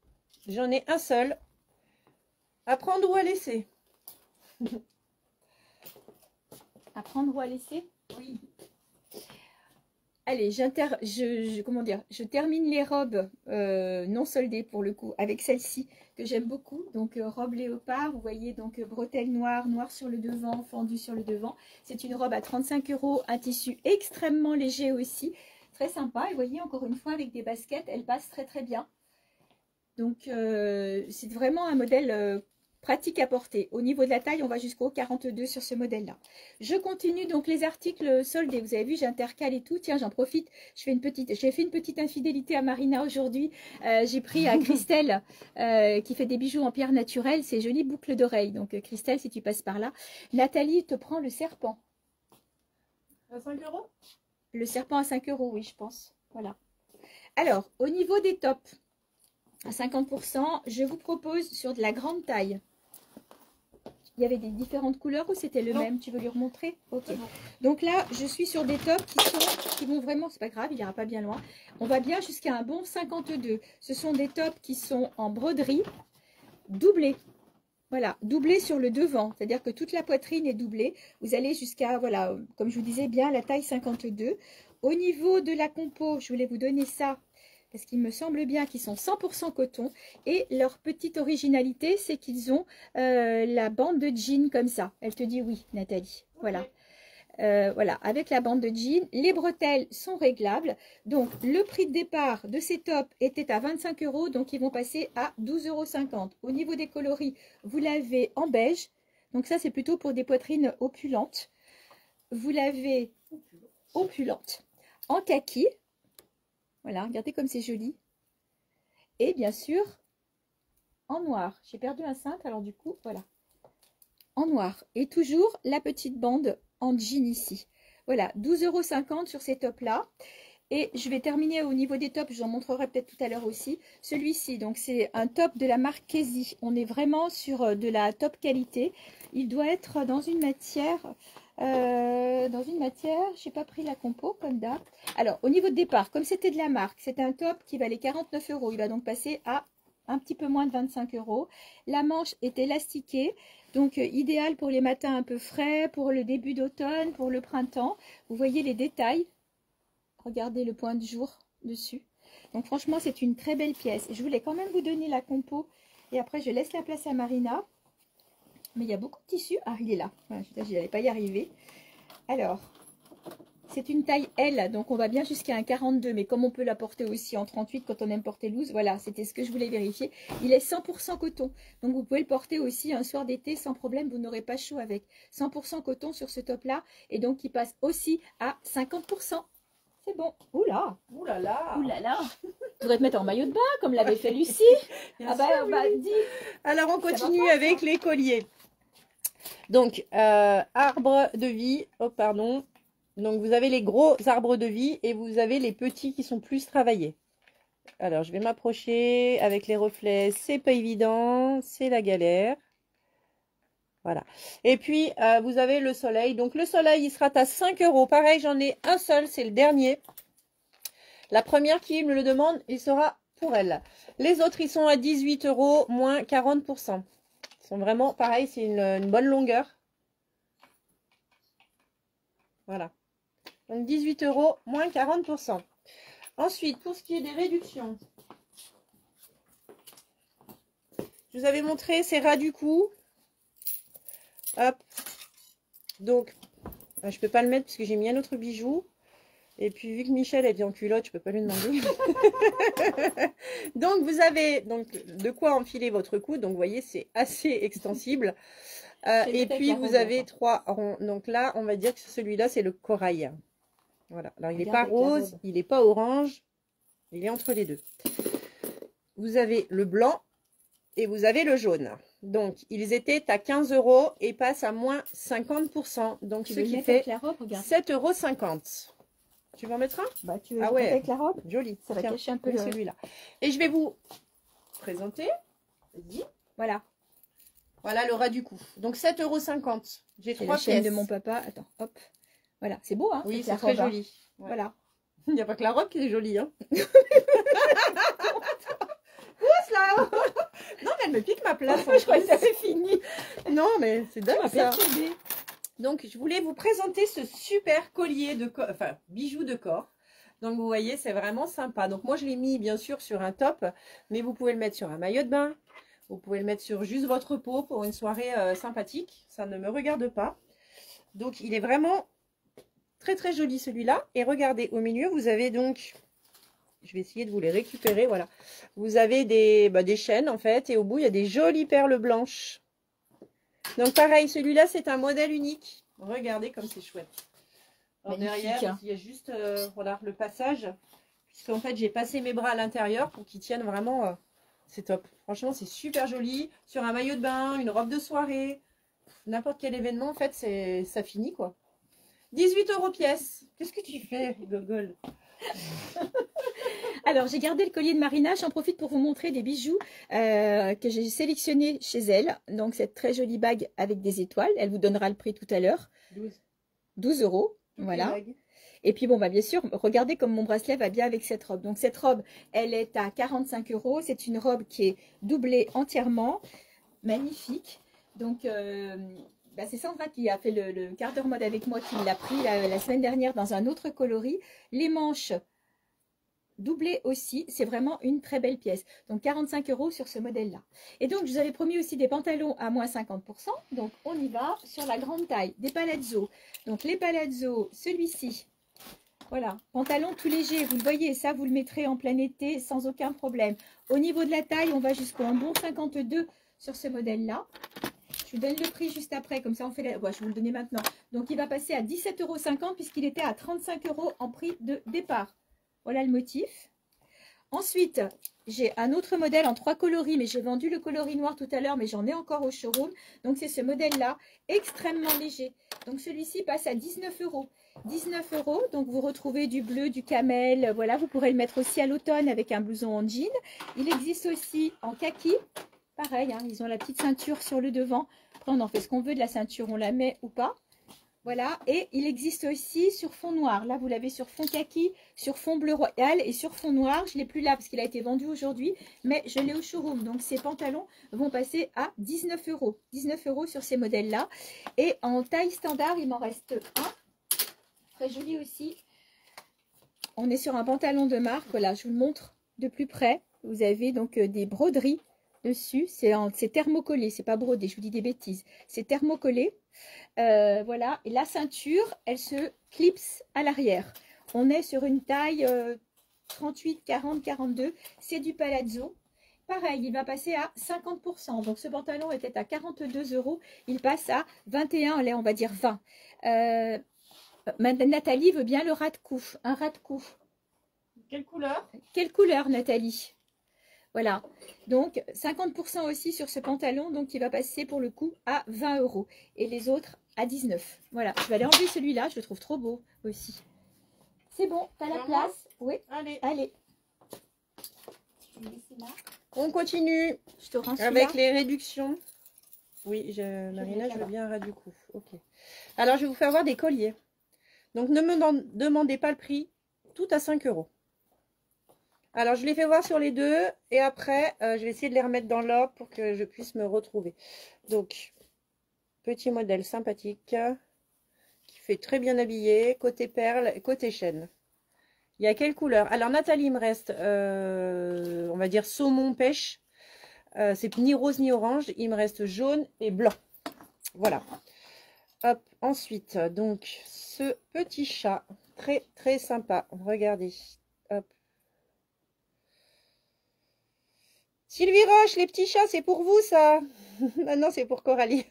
S2: J'en ai un seul. À prendre ou à laisser?
S1: À prendre ou à laisser? Oui. Allez, je termine les robes non soldées pour le coup avec celle-ci que j'aime beaucoup. Donc robe léopard, vous voyez donc bretelles noires, noir sur le devant, fendu sur le devant. C'est une robe à 35 €, un tissu extrêmement léger aussi, très sympa. Et vous voyez encore une fois avec des baskets, elle passe très très bien. Donc c'est vraiment un modèle pratique à porter. Au niveau de la taille, on va jusqu'au 42 sur ce modèle-là. Je continue donc les articles soldés. Vous avez vu, j'intercale et tout. Tiens, j'en profite. J'ai fait une petite infidélité à Marina aujourd'hui. J'ai pris à Christelle qui fait des bijoux en pierre naturelle, ces jolies boucles d'oreilles. Donc Christelle, si tu passes par là. Nathalie te prend le serpent.
S2: À 5 €?
S1: Le serpent à 5 €, oui, je pense. Voilà. Alors, au niveau des tops, à 50%, je vous propose sur de la grande taille. Il y avait des différentes couleurs ou c'était le même? Tu veux lui remontrer? Ok. Donc là, je suis sur des tops qui vont vraiment, c'est pas grave, il n'ira pas bien loin. On va bien jusqu'à un bon 52. Ce sont des tops qui sont en broderie, doublés. Voilà, doublés sur le devant. C'est-à-dire que toute la poitrine est doublée. Vous allez jusqu'à, voilà, comme je vous disais bien, la taille 52. Au niveau de la compo, je voulais vous donner ça. Parce qu'il me semble bien qu'ils sont 100% coton. Et leur petite originalité, c'est qu'ils ont la bande de jean comme ça. Elle te dit oui, Nathalie. Voilà. Okay. Voilà, avec la bande de jean. Les bretelles sont réglables. Donc, le prix de départ de ces tops était à 25 €. Donc, ils vont passer à 12,50 €. Au niveau des coloris, vous l'avez en beige. Donc, ça, c'est plutôt pour des poitrines opulentes. Vous l'avez opulente en kaki. Voilà, regardez comme c'est joli. Et bien sûr, en noir. J'ai perdu un cintre, alors du coup, voilà. En noir. Et toujours la petite bande en jean ici. Voilà, 12,50 € sur ces tops-là. Et je vais terminer au niveau des tops, j'en montrerai peut-être tout à l'heure aussi. Celui-ci, donc c'est un top de la marque Kesi. On est vraiment sur de la top qualité. Il doit être dans une matière... j'ai pas pris la compo comme d'hab. Alors au niveau de départ, comme c'était de la marque, c'est un top qui valait 49 €. Il va donc passer à un petit peu moins de 25 €. La manche est élastiquée, donc idéal pour les matins un peu frais, pour le début d'automne, pour le printemps. Vous voyez les détails. Regardez le point de jour dessus. Donc franchement, c'est une très belle pièce. Je voulais quand même vous donner la compo et après je laisse la place à Marina. Mais il y a beaucoup de tissu. Ah, il est là. Voilà, je n'allais pas y arriver. Alors, c'est une taille L, donc on va bien jusqu'à un 42. Mais comme on peut la porter aussi en 38 quand on aime porter loose, voilà, c'était ce que je voulais vérifier. Il est 100% coton. Donc vous pouvez le porter aussi un soir d'été sans problème. Vous n'aurez pas chaud avec. 100% coton sur ce top-là. Et donc, il passe aussi à 50%. C'est bon. Oula.
S2: Ouh là là.
S1: Ouh là là. Tu devrais te mettre en maillot de bain, comme l'avait fait Lucie.
S2: Ah bah,
S1: dis.
S2: Alors, on continue avec les colliers. Donc, arbre de vie. Oh, pardon. Donc, vous avez les gros arbres de vie et vous avez les petits qui sont plus travaillés. Alors, je vais m'approcher avec les reflets. C'est pas évident. C'est la galère. Voilà. Et puis, vous avez le soleil. Donc, le soleil, il sera à 5 €. Pareil, j'en ai un seul. C'est le dernier. La première qui me le demande, il sera pour elle. Les autres, ils sont à 18 € moins 40%. Ils sont vraiment pareil. C'est une bonne longueur. Voilà. Donc, 18 € moins 40%. Ensuite, pour ce qui est des réductions, je vous avais montré ces ras du cou. Hop. Donc, je ne peux pas le mettre parce que j'ai mis un autre bijou. Et puis, vu que Michel est en culotte, je ne peux pas lui demander. Donc, vous avez donc de quoi enfiler votre cou. Donc, vous voyez, c'est assez extensible. Et puis, vous avez 3 ronds. Donc là, on va dire que celui-là, c'est le corail. Voilà. Alors, il n'est pas rose, il n'est pas orange. Il est entre les deux. Vous avez le blanc et vous avez le jaune. Donc, ils étaient à 15 € et passent à moins 50%. Donc, ce qui fait 7,50 €. Tu veux en mettre un?
S1: Bah, tu veux avec la robe?
S2: Joli.
S1: Ça va cacher un peu
S2: celui-là. Et je vais vous présenter. Vas-y.
S1: Voilà.
S2: Voilà le ras du cou. Donc, 7,50 €. J'ai 3
S1: la chaîne
S2: pièces.
S1: de mon papa. Attends, hop. Voilà, c'est beau, hein?
S2: Oui, c'est très joli.
S1: Ouais. Voilà.
S2: Il n'y a pas que la robe qui est jolie, hein. Là. Non, mais elle me pique ma place.
S1: Je croyais que ça avait fini.
S2: Non, mais c'est dingue ça.
S1: Perturbée.
S2: Donc, je voulais vous présenter ce super collier de corps, enfin, bijou de corps. Donc, vous voyez, c'est vraiment sympa. Donc, moi, je l'ai mis, bien sûr, sur un top, mais vous pouvez le mettre sur un maillot de bain. Vous pouvez le mettre sur juste votre peau pour une soirée sympathique. Ça ne me regarde pas. Donc, il est vraiment très, très joli, celui-là. Et regardez, au milieu, vous avez donc... Je vais essayer de vous les récupérer, voilà. Vous avez des chaînes, en fait, et au bout, il y a des jolies perles blanches. Donc, pareil, celui-là, c'est un modèle unique. Regardez comme c'est chouette. Alors, derrière, il y a juste voilà, le passage. Puisqu'en fait, j'ai passé mes bras à l'intérieur pour qu'ils tiennent vraiment. C'est top. Franchement, c'est super joli. Sur un maillot de bain, une robe de soirée, n'importe quel événement, en fait, ça finit, quoi. 18 € pièce. Qu'est-ce que tu fais, Gogol?
S1: Alors, j'ai gardé le collier de Marina. J'en profite pour vous montrer des bijoux que j'ai sélectionnés chez elle. Donc, cette très jolie bague avec des étoiles. Elle vous donnera le prix tout à l'heure. 12 €. Voilà. Et puis, bon, bah, bien sûr, regardez comme mon bracelet va bien avec cette robe. Donc, cette robe, elle est à 45 €. C'est une robe qui est doublée entièrement. Magnifique. Donc, bah, c'est Sandra qui a fait le quart d'heure mode avec moi, qui l'a pris la semaine dernière dans un autre coloris. Les manches doublé aussi, c'est vraiment une très belle pièce. Donc 45 € sur ce modèle-là. Et donc je vous avais promis aussi des pantalons à moins 50%. Donc on y va sur la grande taille, des palazzo. Donc les palazzo, celui-ci, voilà, pantalon tout léger, vous le voyez, ça vous le mettrez en plein été sans aucun problème. Au niveau de la taille, on va jusqu'au bon 52 sur ce modèle-là. Je vous donne le prix juste après, comme ça on fait la... Ouais, je vais vous le donner maintenant. Donc il va passer à 17,50 € puisqu'il était à 35 € en prix de départ. Voilà le motif. Ensuite, j'ai un autre modèle en 3 coloris, mais j'ai vendu le coloris noir tout à l'heure, mais j'en ai encore au showroom. Donc, c'est ce modèle-là, extrêmement léger. Donc, celui-ci passe à 19 €. 19 €, donc vous retrouvez du bleu, du camel. Voilà, vous pourrez le mettre aussi à l'automne avec un blouson en jean. Il existe aussi en kaki. Pareil, hein, ils ont la petite ceinture sur le devant. Après, on en fait ce qu'on veut de la ceinture, on la met ou pas. Voilà, et il existe aussi sur fond noir. Là, vous l'avez sur fond kaki, sur fond bleu royal et sur fond noir. Je ne l'ai plus là parce qu'il a été vendu aujourd'hui, mais je l'ai au showroom. Donc, ces pantalons vont passer à 19 €. 19 € sur ces modèles-là. Et en taille standard, il m'en reste un. Très joli aussi. On est sur un pantalon de marque. Voilà, je vous le montre de plus près. Vous avez donc des broderies dessus. C'est thermocollé, c'est pas brodé, je vous dis des bêtises. C'est thermocollé. Voilà. Et la ceinture, elle se clipse à l'arrière. On est sur une taille 38, 40, 42. C'est du palazzo. Pareil, il va passer à 50%. Donc, ce pantalon était à 42 €. Il passe à 21, allez, on va dire 20. Nathalie veut bien le ras de cou. Un ras de cou.
S2: Quelle couleur?
S1: Quelle couleur, Nathalie? Voilà. Donc, 50% aussi sur ce pantalon. Donc, il va passer pour le coup à 20 €. Et les autres à 19. Voilà. Je vais aller enlever celui-là. Je le trouve trop beau aussi. C'est bon. T'as la place? Oui.
S2: Allez.
S1: Allez.
S2: On continue
S1: Je te rends
S2: avec les réductions. Oui, Marina, je veux bien un ras du cou. Ok. Alors, je vais vous faire voir des colliers. Donc, ne me demandez pas le prix. Tout à 5 €. Alors, je les fais voir sur les deux. Et après, je vais essayer de les remettre dans l'ordre pour que je puisse me retrouver. Donc, petit modèle sympathique. Qui fait très bien habillé. Côté perle et côté chaîne. Il y a quelle couleur? Alors, Nathalie, il me reste, on va dire, saumon pêche. C'est ni rose ni orange. Il me reste jaune et blanc. Voilà. Hop, ensuite, donc, ce petit chat, très, très sympa. Regardez. Hop. Sylvie Roche, les petits chats, c'est pour vous, ça? Ah non, c'est pour Coralie.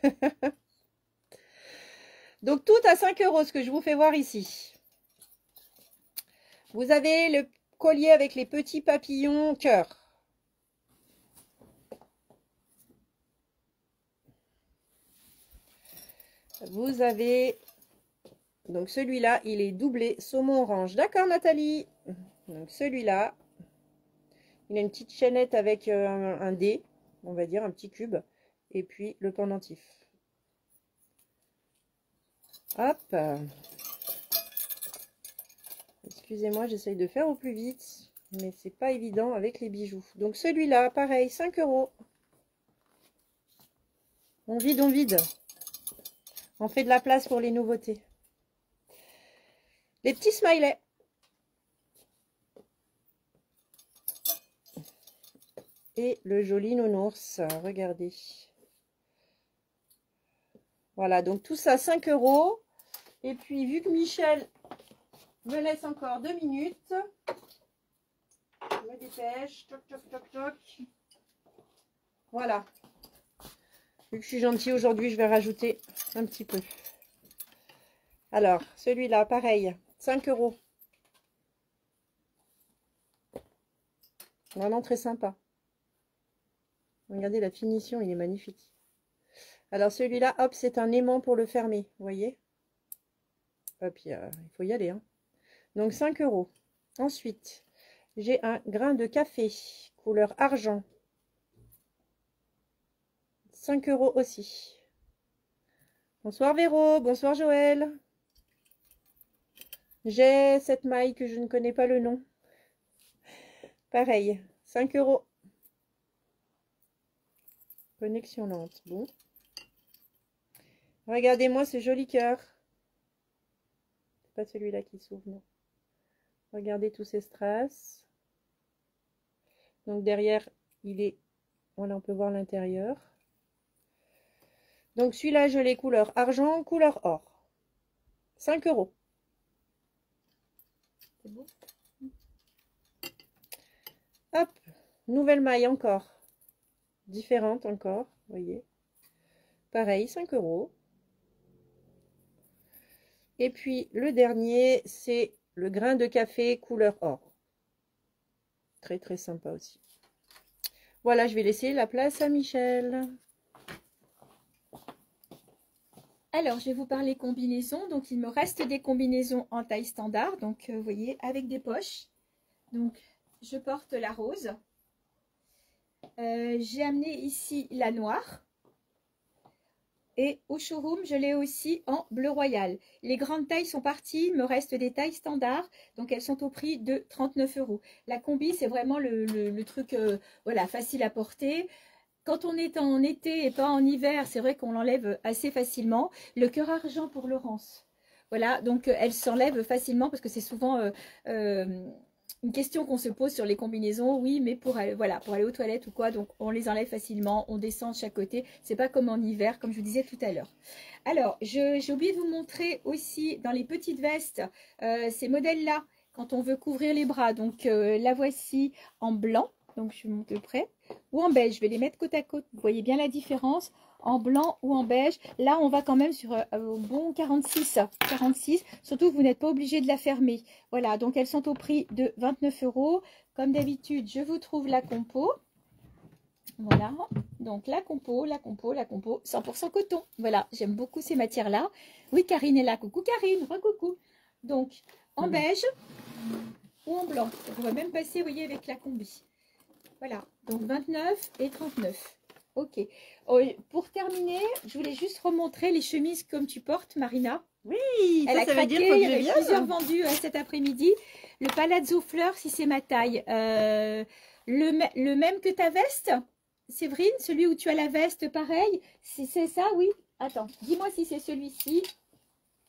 S2: Donc, tout à 5 €, ce que je vous fais voir ici. Vous avez le collier avec les petits papillons cœur. Vous avez, donc celui-là, il est doublé saumon orange. D'accord, Nathalie? Donc, celui-là, il a une petite chaînette avec un dé, on va dire, un petit cube. Et puis, le pendentif. Hop. Excusez-moi, j'essaye de faire au plus vite. Mais c'est pas évident avec les bijoux. Donc, celui-là, pareil, 5 €. On vide, on vide. On fait de la place pour les nouveautés. Les petits smileys. Et le joli nounours. Regardez. Voilà, donc tout ça 5 €. Et puis, vu que Michel me laisse encore 2 minutes, je me dépêche. Toc, toc, toc, toc. Voilà. Vu que je suis gentille aujourd'hui, je vais rajouter un petit peu. Alors, celui-là, pareil, 5 €. Vraiment très sympa. Regardez la finition, il est magnifique. Alors, celui-là, hop, c'est un aimant pour le fermer, vous voyez. Hop, il faut y aller. Hein. Donc, 5 €. Ensuite, j'ai un grain de café, couleur argent. 5 € aussi. Bonsoir Véro, bonsoir Joël. J'ai cette maille que je ne connais pas le nom. Pareil, 5 €. Connexion lente, bon. Regardez-moi ce joli cœur. C'est pas celui-là qui s'ouvre, non. Regardez tous ces strass. Donc derrière, il est... Voilà, on peut voir l'intérieur. Donc celui-là, je l'ai couleur argent, couleur or. 5 €. C'est beau. Hop, nouvelle maille encore. Différente encore, vous voyez. Pareil, 5 €. Et puis le dernier, c'est le grain de café couleur or. Très très sympa aussi. Voilà, je vais laisser la place à Michel.
S1: Alors, je vais vous parler combinaison. Donc, il me reste des combinaisons en taille standard. Donc, vous voyez, avec des poches. Donc, je porte la rose. J'ai amené ici la noire. Et au showroom, je l'ai aussi en bleu royal. Les grandes tailles sont parties. Il me reste des tailles standards. Donc, elles sont au prix de 39 €. La combi, c'est vraiment le truc voilà, facile à porter. Quand on est en été et pas en hiver, c'est vrai qu'on l'enlève assez facilement. Le cœur argent pour Laurence. Voilà, donc elle s'enlève facilement parce que c'est souvent une question qu'on se pose sur les combinaisons, oui, mais pour aller, voilà, pour aller aux toilettes ou quoi, donc on les enlève facilement, on descend de chaque côté. C'est pas comme en hiver, comme je vous disais tout à l'heure. Alors, j'ai oublié de vous montrer aussi dans les petites vestes, ces modèles-là, quand on veut couvrir les bras. Donc, la voici en blanc, donc je vous montre de près, ou en beige. Je vais les mettre côte à côte. Vous voyez bien la différence en blanc ou en beige. Là, on va quand même sur bon 46. Surtout que vous n'êtes pas obligé de la fermer. Voilà, donc elles sont au prix de 29 €. Comme d'habitude, je vous trouve la compo. Voilà, donc la compo, 100% coton. Voilà, j'aime beaucoup ces matières-là. Oui, Karine est là. Coucou Karine, recoucou. Donc, en beige ou en blanc. Donc, on va même passer, vous voyez, avec la combi. Voilà, donc 29 et 39. Ok. Oh, pour terminer, je voulais juste remontrer les chemises comme tu portes, Marina.
S2: Oui,
S1: elle a
S2: ça veut
S1: craqué,
S2: dire qu'il faut que
S1: il y
S2: je
S1: avait
S2: vienne.
S1: plusieurs vendus cet après-midi. Le palazzo fleur, si c'est ma taille. Le même que ta veste, Séverine, celui où tu as la veste, pareil. Si c'est ça, oui. Attends, dis-moi si c'est celui-ci.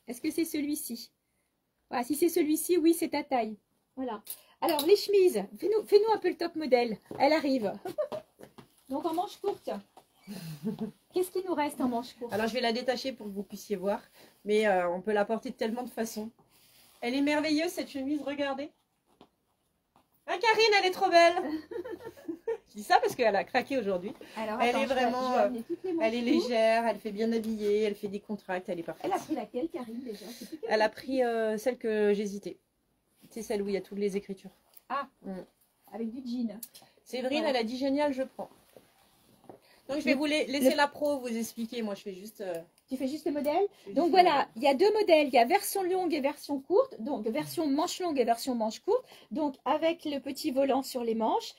S1: Est-ce que c'est celui-ci? Voilà, si c'est celui-ci, oui, c'est ta taille. Voilà. Alors, les chemises, fais-nous un peu le top modèle. Elle arrive. Donc, en manche courte. Qu'est-ce qui nous reste en manche courte?
S2: Alors, je vais la détacher pour que vous puissiez voir. Mais on peut la porter de tellement de façons. Elle est merveilleuse, cette chemise, regardez. Ah, Karine, elle est trop belle. Je dis ça parce qu'elle a craqué aujourd'hui. Elle est vraiment... elle est légère, elle fait bien habillée, elle fait des contracts, elle est parfaite.
S1: Elle a pris laquelle, Karine, déjà?
S2: Elle a pris celle que j'hésitais. C'est celle où il y a toutes les écritures.
S1: Ah, avec du jean.
S2: Séverine,
S1: Voilà.
S2: elle a dit génial, je prends. Donc, je vais vous laisser la pro vous expliquer. Moi, je fais juste...
S1: Tu fais juste le modèle. Donc voilà, il y a deux modèles. Il y a version longue et version courte. Donc version manche longue et version manche courte. Donc avec le petit volant sur les manches.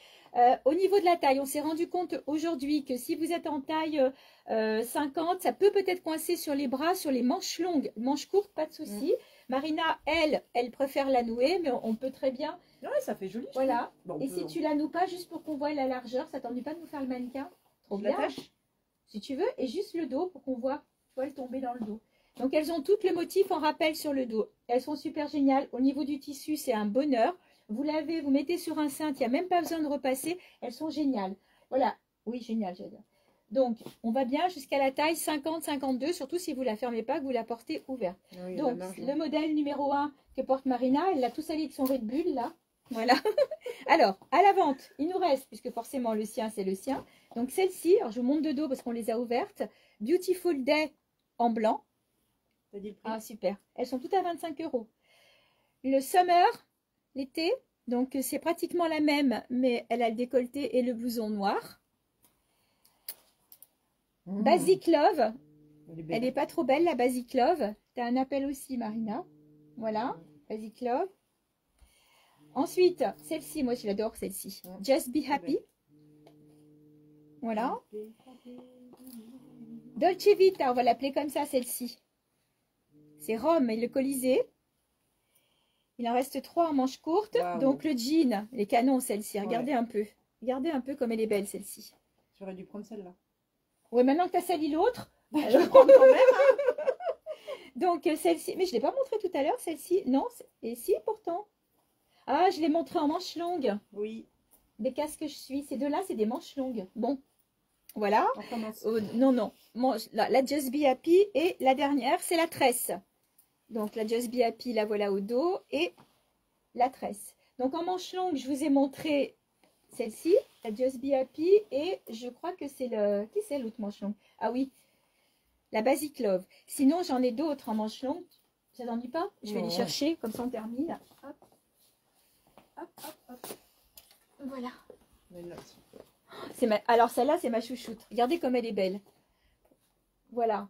S1: Au niveau de la taille, on s'est rendu compte aujourd'hui que si vous êtes en taille 50, ça peut peut-être coincer sur les bras, sur les manches longues. Manches courtes, pas de souci. Marina, elle préfère la nouer, mais on peut très bien...
S2: Ouais, ça fait joli.
S1: Voilà.
S2: Bon,
S1: et si tu la noues pas, juste pour qu'on voit la largeur, ça t'ennuie pas de nous faire le mannequin? Trop bien. Si tu veux. Et juste le dos pour qu'on voit elle tomber dans le dos. Donc elles ont toutes le motif en rappel sur le dos. Elles sont super géniales. Au niveau du tissu, c'est un bonheur. Vous lavez, vous mettez sur un cintre, il n'y a même pas besoin de repasser. Elles sont géniales. Voilà. Oui, génial, j'adore. Donc, on va bien jusqu'à la taille 50-52, surtout si vous ne la fermez pas, que vous la portez ouverte. Oui, donc, le modèle numéro 1 que porte Marina, elle l'a tout sali avec son Red Bull, là. Voilà. Alors, à la vente, il nous reste, puisque forcément le sien, c'est le sien. Donc, celle-ci, alors je vous montre de dos parce qu'on les a ouvertes. Beautiful Day en blanc. Ah, super. Elles sont toutes à 25 €. Le Summer, l'été, donc c'est pratiquement la même, mais elle a le décolleté et le blouson noir. Basic Love. Elle n'est pas trop belle, la Basic Love. Tu as un appel aussi, Marina. Voilà, Basic Love. Ensuite, celle-ci, moi je l'adore, celle-ci. Just Be Happy. Voilà. Dolce Vita, on va l'appeler comme ça, celle-ci. C'est Rome et le Colisée. Il en reste 3 en manche courte. Wow. Donc le jean, les canons, celle-ci. Regardez un peu. Regardez un peu comme elle est belle, celle-ci.
S2: J'aurais dû prendre celle-là.
S1: Ouais, maintenant que tu as sali l'autre, je vais prendre quand même. Hein. Donc celle-ci, mais je ne l'ai pas montré tout à l'heure, celle-ci. Non, et si, pourtant. Ah, je l'ai montré en manche longue.
S2: Oui.
S1: Des casques que je suis. Ces deux-là, c'est des manches longues. Bon. Voilà. Non. La Just Be Happy et la dernière, c'est la tresse. Donc la Just Be Happy, la voilà au dos et la tresse. Donc en manche longue, je vous ai montré celle-ci, la Just Be Happy, et je crois que c'est le... Qui c'est l'autre manche longue? Ah oui, la Basic Love. Sinon, j'en ai d'autres en manche longue. Ça t'ennuie pas? Je vais les chercher, comme ça on termine. Hop. Hop, hop, hop. Voilà. Alors celle-là, c'est ma chouchoute. Regardez comme elle est belle. Voilà.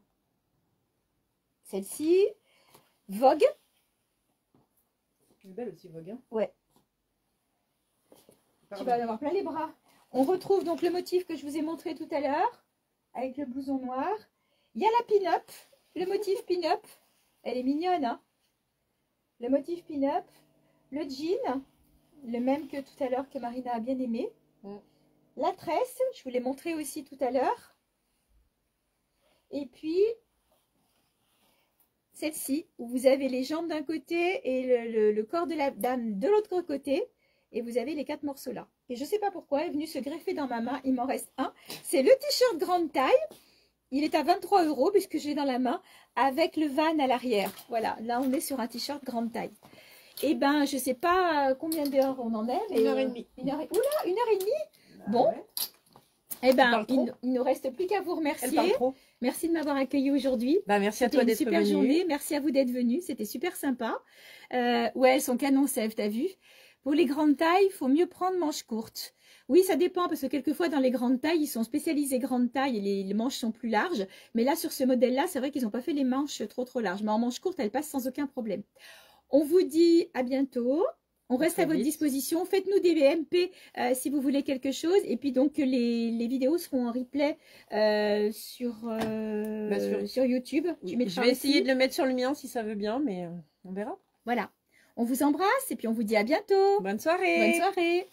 S1: Celle-ci, Vogue.
S2: Elle est belle aussi, Vogue. Hein?
S1: Ouais. Pardon. Tu vas en avoir plein les bras. On retrouve donc le motif que je vous ai montré tout à l'heure, avec le blouson noir. Il y a la pin-up, le motif pin-up. Elle est mignonne, hein? Le motif pin-up, le jean, le même que tout à l'heure que Marina a bien aimé. La tresse, je vous l'ai montré aussi tout à l'heure. Et puis, celle-ci, où vous avez les jambes d'un côté et le corps de la dame de l'autre côté. Et vous avez les 4 morceaux là. Et je ne sais pas pourquoi, il est venu se greffer dans ma main. Il m'en reste un. C'est le t-shirt grande taille. Il est à 23 € puisque je l'ai dans la main. Avec le van à l'arrière. Voilà, là on est sur un t-shirt grande taille. Et ben, je ne sais pas combien d'heures on en est. Mais
S2: 1h30.
S1: Oula, 1h30. Bon.
S2: Ouais.
S1: Eh ben, il ne reste plus qu'à vous remercier.
S2: Elle parle trop.
S1: Merci de m'avoir accueilli aujourd'hui.
S2: Bah, merci à toi d'être
S1: super
S2: venue.
S1: journée. Merci à vous d'être venus. C'était super sympa. Ouais, elles sont canon sève, t'as vu. Pour les grandes tailles, il faut mieux prendre manches courtes. Oui, ça dépend parce que quelquefois dans les grandes tailles, ils sont spécialisés grandes tailles et les manches sont plus larges. Mais là, sur ce modèle-là, c'est vrai qu'ils n'ont pas fait les manches trop larges. Mais en manches courtes, elles passent sans aucun problème. On vous dit à bientôt. On reste à votre disposition. Faites-nous des MP si vous voulez quelque chose. Et puis donc les vidéos seront en replay sur YouTube.
S2: Je vais essayer de le mettre sur le mien si ça veut bien, mais on verra.
S1: Voilà. On vous embrasse et puis on vous dit à bientôt.
S2: Bonne soirée.
S1: Bonne soirée.